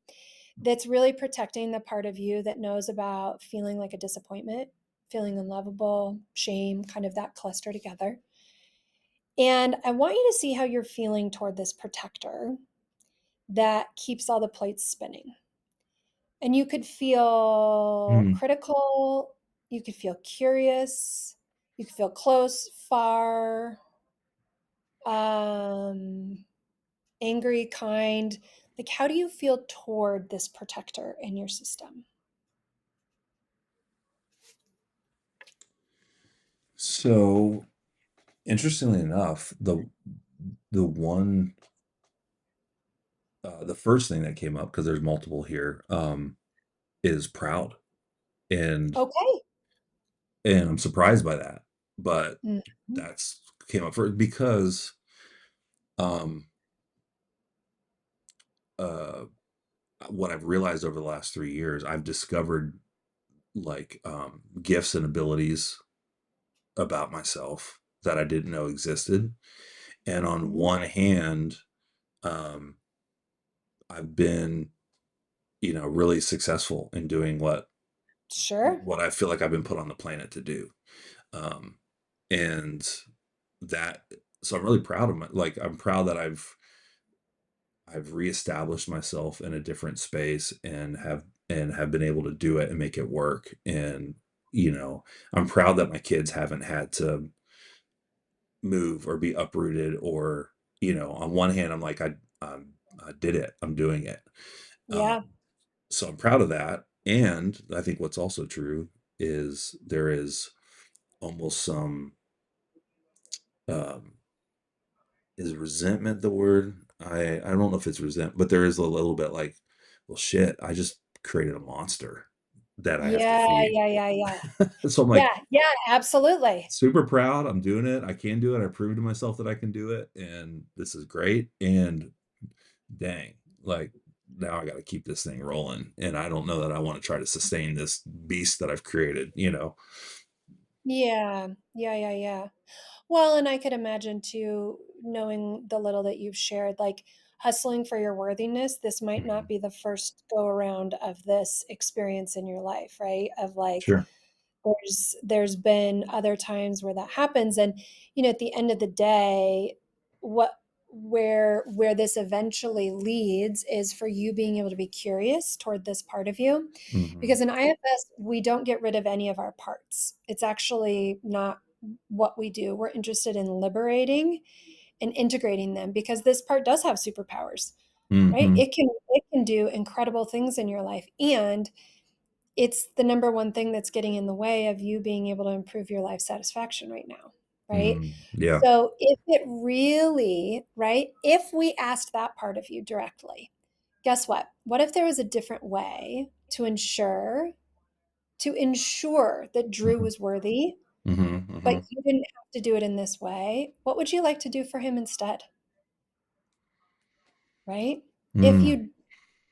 That's really protecting the part of you that knows about feeling like a disappointment, feeling unlovable, shame, kind of that cluster together. And I want you to see how you're feeling toward this protector that keeps all the plates spinning. And you could feel Mhm. critical, you could feel curious, you could feel close, far, um, angry, kind. Like, how do you feel toward this protector in your system? So, interestingly enough, the first thing that came up, because there's multiple here, is proud, and Okay. I'm surprised by that, but Mhm. that's came up first because, um, uh, what I've realized over the last 3 years, I've discovered, like, gifts and abilities about myself that I didn't know existed, And on Mhm. one hand, um, I've been, really successful in doing Sure. what I feel like I've been put on the planet to do. Um, and that so I'm really proud of I'm proud that I've reestablished myself in a different space and have been able to do it and make it work. And, I'm proud that my kids haven't had to move or be uprooted or, on one hand, I'm like, I did it. I'm doing it. Yeah. Um, so I'm proud of that. And I think what's also true is there is almost some, um, is resentment the word? I don't know if it's resent, but there is a little bit like, well, shit, I just created a monster that I have to Yeah, feed. yeah, yeah, yeah. So I'm Yeah, like yeah, absolutely. super proud. I'm doing it. I can do it. I proved to myself that I can do it, and this is great. And dang, like now I got to keep this thing rolling. And I don't know that I want to try to sustain this beast that I've created. Yeah. Yeah, yeah, yeah. Well, and I could imagine too, knowing the little that you've shared, like hustling for your worthiness, this might not Mhm. be the first go around of this experience in your life, right? Of like Sure. there's been other times where that happens. And at the end of the day, what where this eventually leads is for you being able to be curious toward this part of you, Hmm. because in IFS we don't get rid of any of our parts. It's actually not what we do. We're interested in liberating and integrating them, because this part does have superpowers, right? Hmm. It can do incredible things in your life, and it's the number one thing that's getting in the way of you being able to improve your life satisfaction right now, right? Yeah. So if it really, right, if we asked that part of you directly, guess what? What if there was a different way to ensure that Drew Hmm. was worthy, Hmm. but Hmm. you didn't have to do it in this way? What would you like to do for him instead? Right? If Mm. you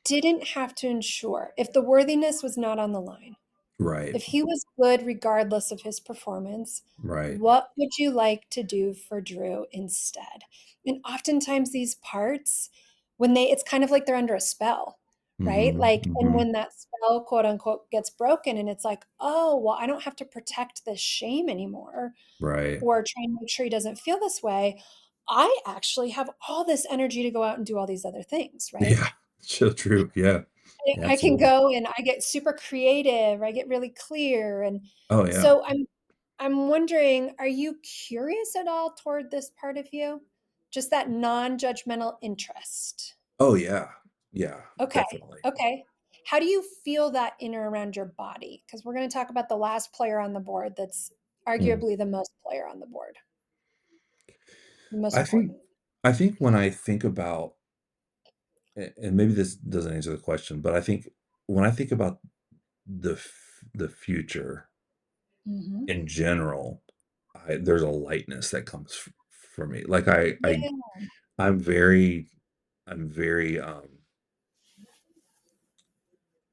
didn't have to ensure, if the worthiness was not on the line, Right. if he was good regardless of his performance, Right. what would you like to do for Drew instead? And oftentimes these parts, it's kind of like they're under a spell, right? Mhm, Like, and mhm. when that spell, quote unquote, gets broken, and it's like, oh, well, I don't have to protect this shame anymore, Right. or try and make sure he doesn't feel this way. I actually have all this energy to go out and do all these other things, right? Yeah, so true, yeah. Yeah, I can absolutely. go and I get super creative, I get really clear, and Oh, yeah. so I'm wondering, are you curious at all toward this part of you? Just that non-judgmental interest. Oh, yeah. Yeah, Okay, definitely. okay. How do you feel that in or around your body? Because we're gonna talk about the last player on the board that's Mm. arguably the most player on the board, the most I think important. I think when I think about and maybe this doesn't answer the question, but I think when I think about the future Mhm. in general, there's a lightness that comes for me. Like, Yeah. I'm very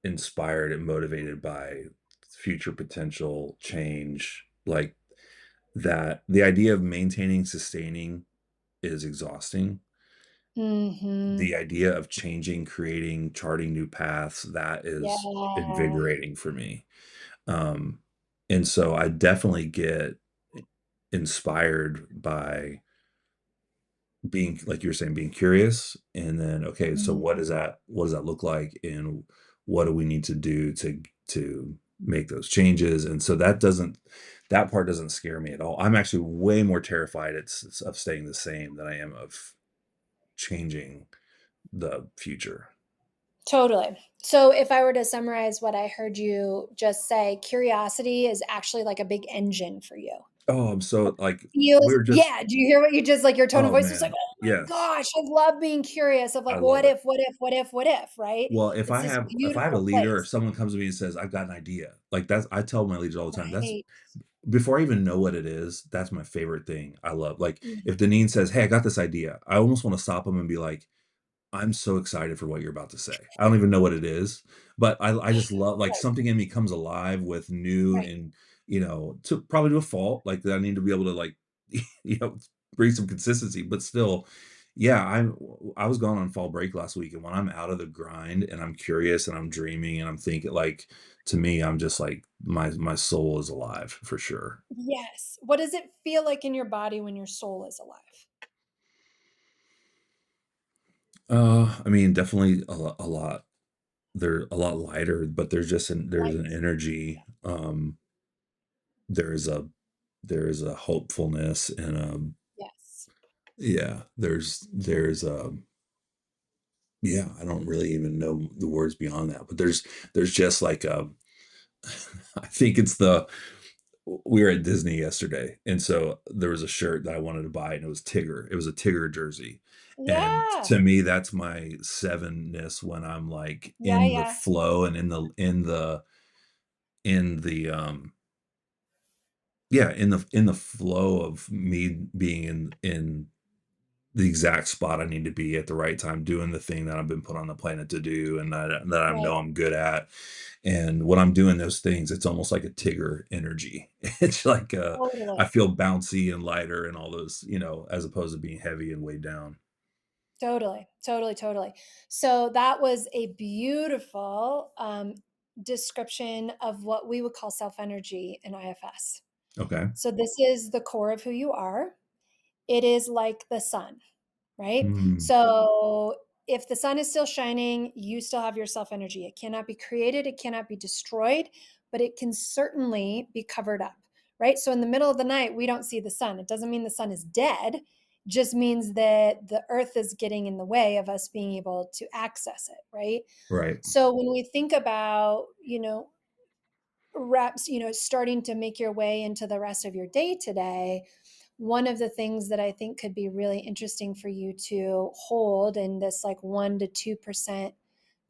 inspired and motivated by future potential change, like that the idea of maintaining, sustaining is exhausting. Mhm. The idea of changing, creating, charting new paths, that Yeah. is invigorating for me. Um, and so I definitely get inspired by being, like you were saying, being curious, and then, okay, so Mhm. what does that look like, and what do we need to do to make those changes? And so that part doesn't scare me at all. I'm actually way more terrified of staying the same than I am of changing the future. Totally. So if I were to summarize what I heard you just say, curiosity is actually like a big engine for you. Oh, I'm so like we Feels, were just yeah. Do you hear what you just, like, your tone of oh voice was like, man, oh my yes, gosh, I love being curious of I like, love what it. if, what if, what if, what if, right? Well, if It's I this have if I have a beautiful leader or place. someone comes to me and says, "I've got an idea," like that's I tell my leaders all the time, that's Right. before I even know what it is, that's my favorite thing I love. Like, Mhm. if Deneen says, "Hey, I got this idea," I almost wanna stop him and be like, "I'm so excited for what you're about to say." I don't even know what it is, but I just love like, Right. something in me comes alive with new Right. and, to probably to a fault, like, that I need to be able to, like, you know, bring some consistency, but still, yeah, I was gone on fall break last week, and when I'm out of the grind and I'm curious and I'm dreaming and I'm thinking like, to me, I'm just like my soul is alive for sure. Yes. What does it feel like in your body when your soul is alive? I mean, definitely a lot. They're a lot lighter, but there's an Light. energy. There's a there's a hopefulness and Yes. yeah, yeah, I don't really even know the words beyond that, but there's just like a I think it's the we were at Disney yesterday, and so there was a shirt that I wanted to buy, and it was Tigger. It was a Tigger jersey, and Yeah. to me, that's my sevenness when I'm like Yeah, in the yeah. flow and in the yeah, in the flow of me being in the exact spot I need to be at the right time, doing the thing that I've been put on the planet to do and that I Right. know I'm good at. And when I'm doing those things, it's almost like a Tigger energy. It's like I Totally. feel bouncy and lighter and all those, as opposed to being heavy and weighed down. Totally. Totally, totally. So that was a beautiful, description of what we would call self-energy in IFS. Okay. So this is the core of who you are. It is like the sun, right? Mm, So if the sun is still shining, you still have your self energy. It cannot be created, it cannot be destroyed, but it can certainly be covered up, right? So in the middle of the night, we don't see the sun. It doesn't mean the sun is dead, it just means that the earth is getting in the way of us being able to access it, right? right. So when we think about, reps, starting to make your way into the rest of your day today, one of the things that I think could be really interesting for you to hold in this like 1 to 2%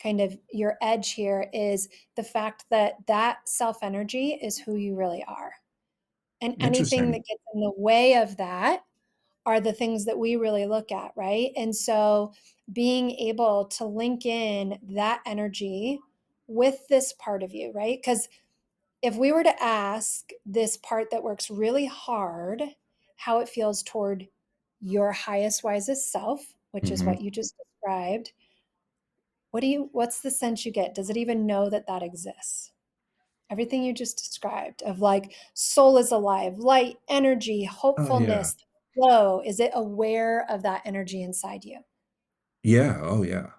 kind of your edge here is the fact that that self energy is who you really are. And anything that Interesting. gets in the way of that are the things that we really look at, right? And so being able to link in that energy with this part of you, right? Because if we were to ask this part that works really hard how it feels toward your highest wisest self, which is Hmm. what you just described, what's the sense you get? Does it even know that that exists? Everything you just described of like soul is alive, light, energy, Oh yeah. hopefulness, flow, is it aware of that energy inside you? Yeah. Oh yeah.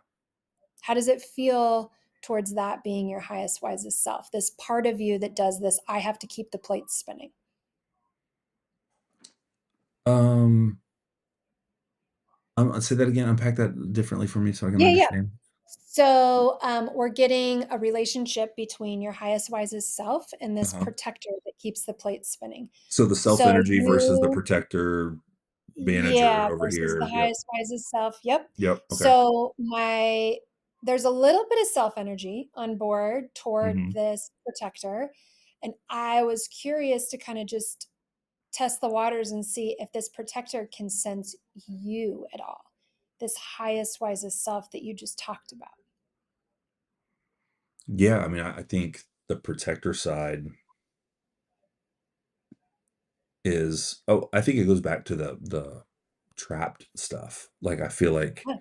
How does it feel towards that being your highest wisest self? This part of you that does this, I have to keep the plates spinning. Um, say that again. Unpack that differently for me so I can Yeah, yeah. understand. So, we're getting a relationship between your highest, wisest self and this Uh-huh. protector that keeps the plate spinning. So the self So energy versus the you protector yeah, manager over versus the here. Yep. highest, wisest self. Yep. Yep. Okay. So there's a little bit of self energy on board toward Mhm. this protector. And I was curious to kind of just test the waters and see if this protector can sense you at all. This highest, wisest self that you just talked about. Yeah, I mean, I think the protector side I think it goes back to the trapped stuff. Like, I feel like Yeah,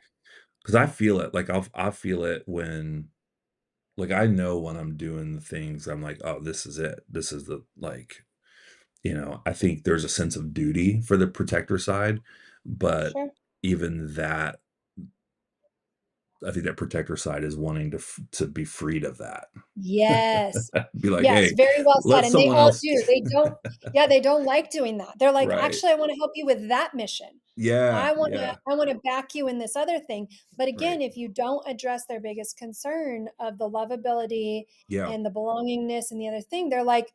because I feel it, like, I feel it when like, I know when I'm doing the things, I'm like, "Oh, this is it. This is the" like, I think there's a sense of duty for the protector side, but sure. even that I think that protector side is wanting to be freed of that. Yes. Be like, Yes, "Hey, very well said, let and they someone all else" do. They don't yeah, they don't like doing that. They're like, Right. "Actually, I wanna help you with that mission. Yeah, I wanna yeah, I wanna back you in this other thing." But right. again, if you don't address their biggest concern of the lovability Yeah. and the belongingness and the other thing, they're like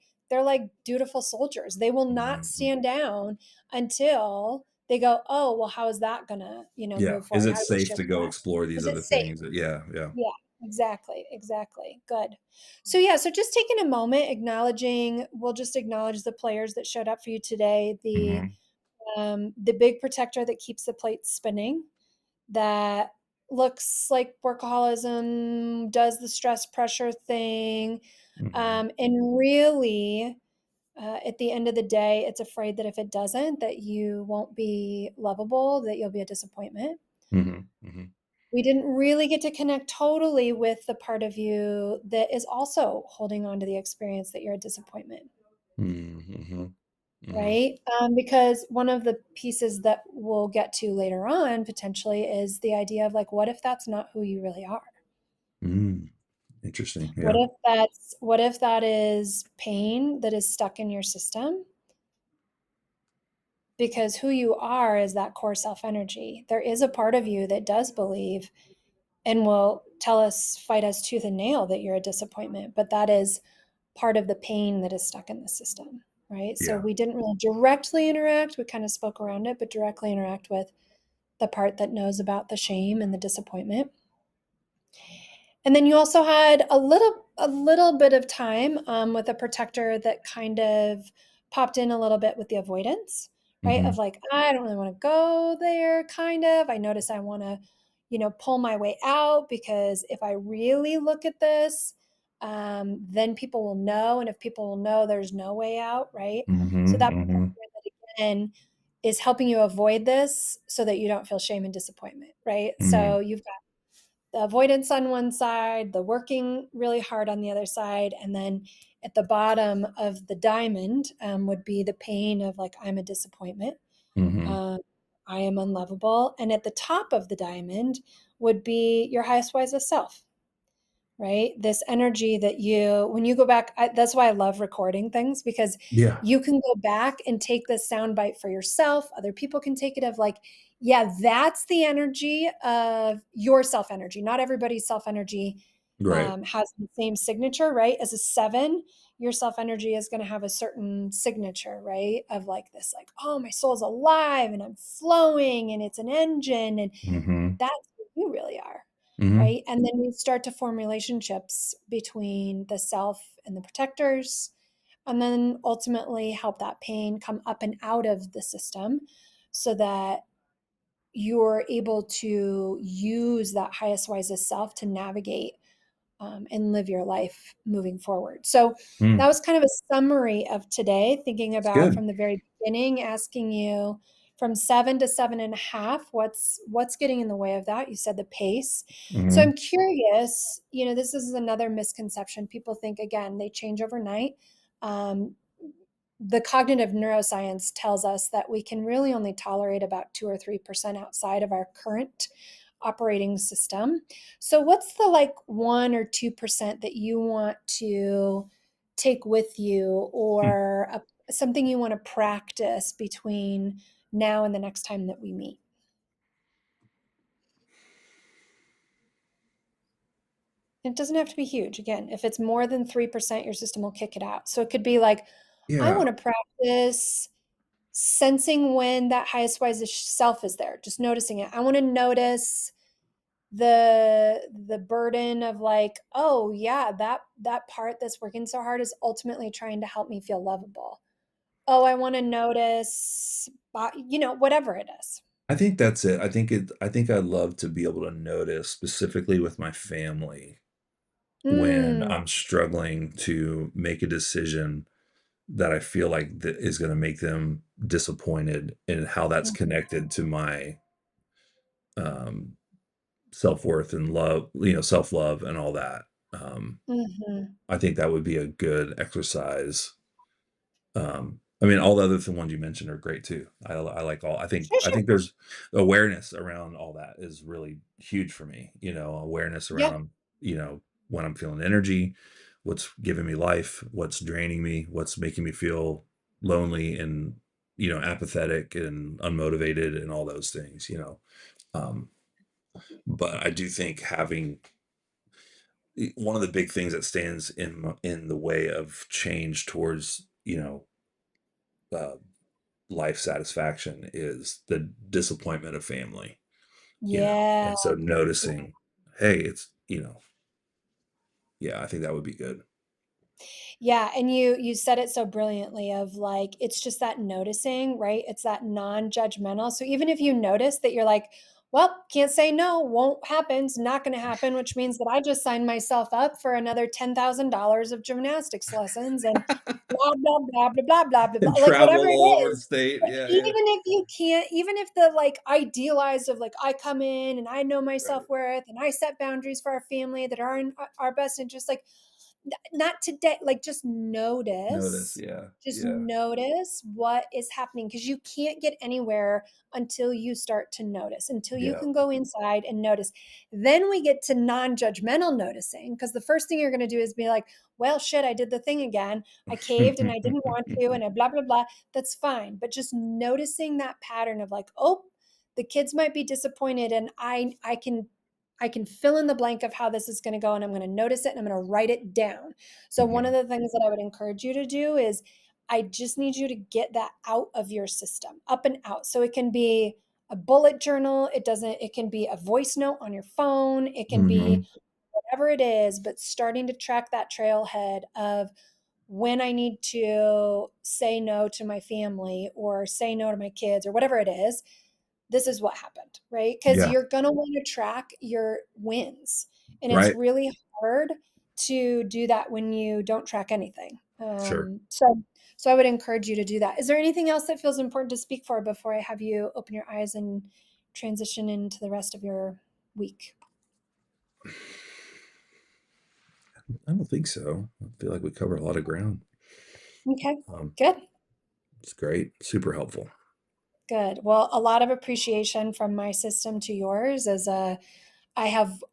dutiful soldiers. They will not Mhm. stand down until they go, "Oh, well, how is that gonna, Yeah. move Is forward? it How do we safe shift to go that? explore these Is it other safe?" things? Yeah, yeah. Yeah, exactly, exactly. Good. So yeah, so just taking a moment, we'll just acknowledge the players that showed up for you today. Mhm, The big protector that keeps the plate spinning, that looks like workaholism, does the stress pressure thing, mhm. and really At the end of the day, it's afraid that if it doesn't, that you won't be lovable, that you'll be a disappointment. Mhm, mhm, We didn't really get to connect totally with the part of you that is also holding on to the experience that you're a disappointment, mhm, mhm, mhm, right? Because one of the pieces that we'll get to later on potentially is the idea of like, what if that's not who you really are? mm. Interesting, What yeah. if that is pain that is stuck in your system? Because who you are is that core self energy. There is a part of you that does believe and will tell us, fight us tooth and nail that you're a disappointment, but that is part of the pain that is stuck in the system, right? So Yeah. we didn't really directly interact. We kind of spoke around it, but directly interact with the part that knows about the shame and the disappointment. And then you also had a little bit of time with a protector that kind of popped in a little bit with the avoidance, right? Of Mhm, like, I don't really want to go there, kind of. I notice I want to, pull my way out because if I really look at this, then people will know. And if people will know, there's no way out, right? So mhm, that mhm, protector that again is helping you avoid this so that you don't feel shame and disappointment, right? mhm, So you've the avoidance on one side, the working really hard on the other side, and then at the bottom of the diamond would be the pain of like, I'm a disappointment. mhm. Um, I am unlovable. And at the top of the diamond would be your highest, wisest self, right? This energy that when you go back, that's why I love recording things because Yeah, you can go back and take this sound bite for yourself. Other people can take it of like, yeah, that's the energy of your self energy. Not everybody's self energy right. has the same signature, right? As a seven, your self energy is going to have a certain signature, right? Of like this, like, oh, my soul's alive and I'm flowing and it's an engine. And Mhm, that's who you really are, mhm, right? And then we start to form relationships between the self and the protectors, and then ultimately help that pain come up and out of the system so that you're able to use that highest, wisest self to navigate and live your life moving forward. So that mm. was kind of a summary of today, thinking It's about good. from the very beginning, asking you from 7 to 7.5, what's getting in the way of that? You said the pace. So I'm Mhm, curious, this is another misconception. People think again, they change overnight. Um, the cognitive neuroscience tells us that we can really only tolerate about 2 or 3% outside of our current operating system. So, what's the like 1 or 2% that you want to take with you, hmm. or something you want to practice between now and the next time that we meet? It doesn't have to be huge. Again, if it's more than 3%, your system will kick it out. So, it could be like, I Yeah, want to practice sensing when that highest wisest self is there, just noticing it. I want to notice the burden of like, oh yeah, that part that's working so hard is ultimately trying to help me feel lovable. Oh, I want to notice, whatever it is. I think that's it. I think I'd love to be able to notice specifically with my family when Mm, I'm struggling to make a decision that I feel like that is gonna make them disappointed and how that's mhm, connected to my, um, self-worth and love, self-love and all that. Um, mhm. I think that would be a good exercise. I mean, all the other ones you mentioned are great too. I like all. Sure, I sure. think there's awareness around all that is really huge for me. Awareness Yeah. around when I'm feeling energy, what's giving me life, what's draining me, what's making me feel lonely and apathetic and unmotivated and all those things. Um, but I do think having one of the big things that stands in the way of change towards uh, life satisfaction is the disappointment of family, Yeah. and so noticing, hey, yeah, I think that would be good. Yeah, and you said it so brilliantly of like it's just that noticing, right? It's that non-judgmental. So even if you notice that you're like, well, can't say no, won't happen, it's not gonna happen, which means that I just signed myself up for another $10,000 of gymnastics lessons and blah, blah, blah, blah, blah, blah, blah, And blah, like, whatever travel it all over the is. state. But Yeah, even yeah. if you can't, even if the, like, idealized of, like, I come in and I know my Right. self-worth and I set boundaries for our family that are in our best interest, like, not today, like, Notice. Yeah, just yeah, notice what is happening, because you can't get anywhere until you start to notice, until you yeah. can go inside and notice. Then we get to non-judgmental noticing, because the first thing you're going to do is be like, well, shit, I did the thing again, I caved and I didn't want to, and I blah blah blah. That's fine, but just noticing that pattern of like, oh, the kids might be disappointed, and I can fill in the blank of how this is going to go, and I'm going to notice it and I'm going to write it down. So one of Mhm. the things that I would encourage you to do is, I just need you to get that out of your system, up and out. So it can be a bullet journal, it can be a voice note on your phone, it can be Mhm. whatever it is, but starting to track that trailhead of when I need to say no to my family or say no to my kids or whatever it is, this is what happened, right? Because Yeah, you're going to want to track your wins. And it's right. really hard to do that when you don't track anything. Sure. So I would encourage you to do that. Is there anything else that feels important to speak for before I have you open your eyes and transition into the rest of your week? I don't think so. I feel like we covered a lot of ground. Okay, Um, good. it's great, super helpful. Good. Well, a lot of appreciation from my system to yours as I have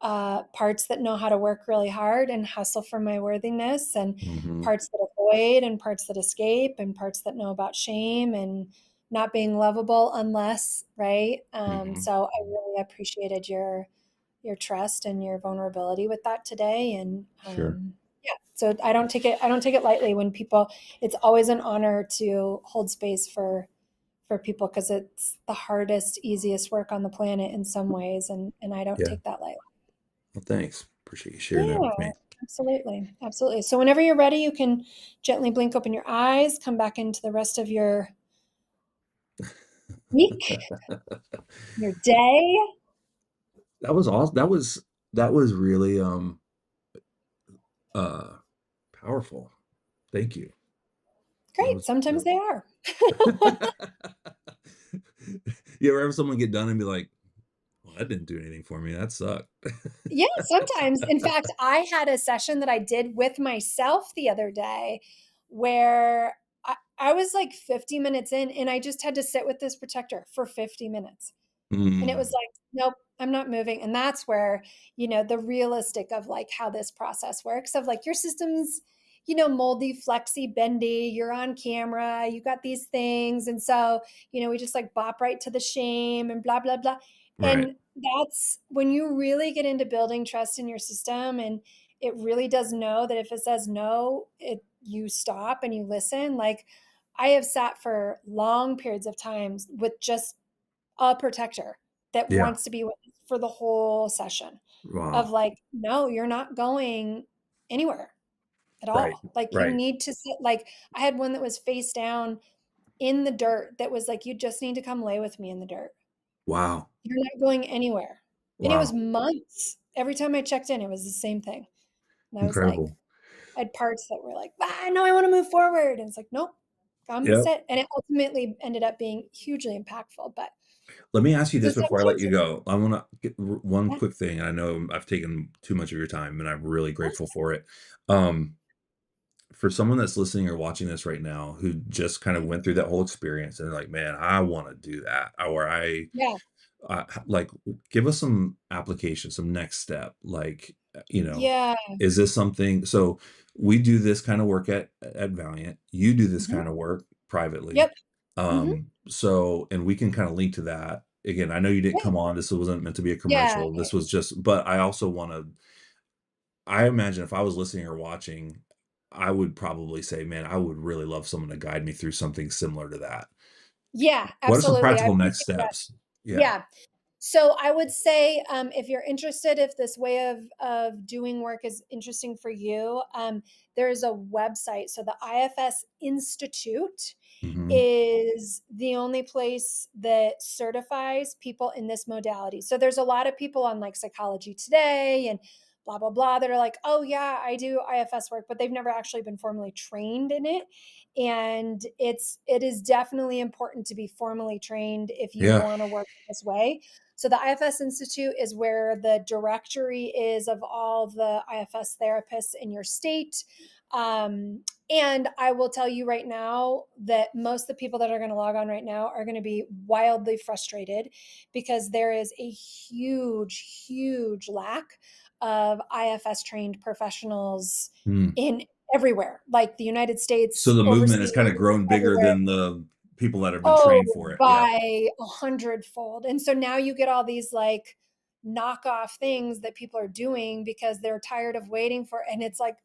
parts that know how to work really hard and hustle for my worthiness, and Mhm. parts that avoid, and parts that escape, and parts that know about shame and not being lovable unless, right? Mhm. So I really appreciated your trust and your vulnerability with that today, and Sure. yeah. So I don't take it lightly when people. It's always an honor to hold space for people, because it's the hardest, easiest work on the planet in some ways, and I don't Yeah. take that lightly. Well, thanks. Appreciate you sharing that Yeah, with me. absolutely, absolutely. So whenever you're ready, you can gently blink open your eyes, come back into the rest of your week, your day. That was awesome. That was really, uh, powerful. Thank you. That Great. was Sometimes that they are. You ever have someone get done and be like, "Well, that didn't do anything for me. That sucked." Yeah, sometimes. In fact, I had a session that I did with myself the other day where I was like 50 minutes in, and I just had to sit with this protector for 50 minutes. And it was Mm, like, "Nope, I'm not moving." And that's where, the realistic of, like, how this process works of, like, your system's, moldy, flexy, bendy, you're on camera, you got these things, and so, we just, like, bop right to the shame and blah, blah, blah. right. And that's when you really get into building trust in your system, and it really does know that if it says no, you stop and you listen. Like, I have sat for long periods of times with just a protector that Yeah. wants to be with for the whole session of Wow. like, "No, you're not going anywhere at Right. all." Like, you Right. need to sit, like, I had one that was face down in the dirt that was like, "You just need to come lay with me in the dirt. Wow. You're not going anywhere." And it was Wow. months. Every time I checked in, it was the same thing. And I was like, Incredible. I had parts that were like, "Ah, no, I wanna move forward." And it's like, "Nope, come Yep. sit." And it ultimately ended up being hugely impactful, but Let me ask you so this before I let you sometimes go. I wanna get r one yeah, quick thing, and I know I've taken too much of your time, and I'm really that's grateful for it. Um, for someone that's listening or watching this right now who just kind of yeah. went through that whole experience and they're like, "Man, I wanna do that," or Yeah. like, give us some application, some next step, like, Yeah. is this something so we do this kind of work at Valiant, you do this Mhm. kind of work privately, Yep. Mhm. so and we can kinda link to that. Again, I know you didn't Yeah. come on, this wasn't meant to be a Yeah. commercial, this was just but I also wanna I imagine if I was listening or watching, I would probably say, "Man, I would really love someone to guide me through something similar to that." Yeah, What are some absolutely. I practical next appreciate that. steps? Yeah. Yeah. So I would say, if you're interested, if this way of doing work is interesting for you, there's a website. So the IFS Institute Mhm. is the only place that certifies people in this modality. So there's a lot of people on like Psychology Today and blah blah blah that are like, "Oh yeah, I do IFS work," but they've never actually been formally trained in it. And it is definitely important to be formally trained if you Yeah. want to work this way. So the IFS Institute is where the directory is of all the IFS therapists in your state. And I will tell you right now that most of the people that are going to log on right now are going to be wildly frustrated because there is a huge, huge lack of IFS trained professionals Mm. in everywhere, like the United So States, the movement has overseas, kinda grown bigger everywhere. than the people that have been trained Oh, for it. Yeah. by 100-fold. And so now you get all these like knockoff things that people are doing because they're tired of waiting for, and it's like,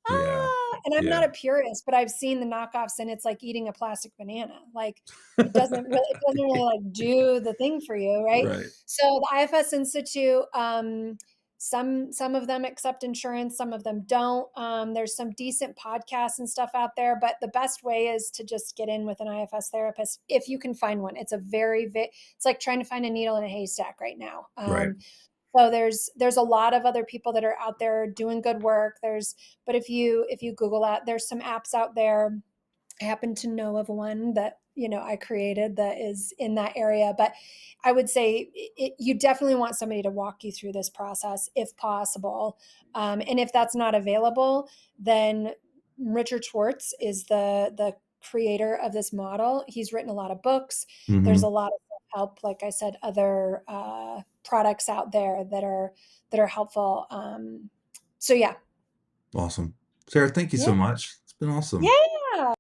Yeah. and I'm not Yeah. a purist, but I've seen the knockoffs and it's like eating a plastic banana. Like it doesn't really like do the thing for you, right? Right. So the IFS Institute, some of them accept insurance, some of them don't. There's some decent podcasts and stuff out there, but the best way is to just get in with an IFS therapist if you can find one. It's a it's like trying to find a needle in a haystack right now. Right. So there's a lot of other people that are out there doing good work. But if you Google that, there's some apps out there. I happen to know of one that I created that is in that area, but I would say you definitely want somebody to walk you through this process if possible. And if that's not available, then Richard Schwartz is the creator of this model. He's written a lot of books. There's a Mhm. lot of help, like I said, other products out there that are helpful. So yeah, Awesome. Sarah, thank you yeah, so much. It's been awesome. yeah.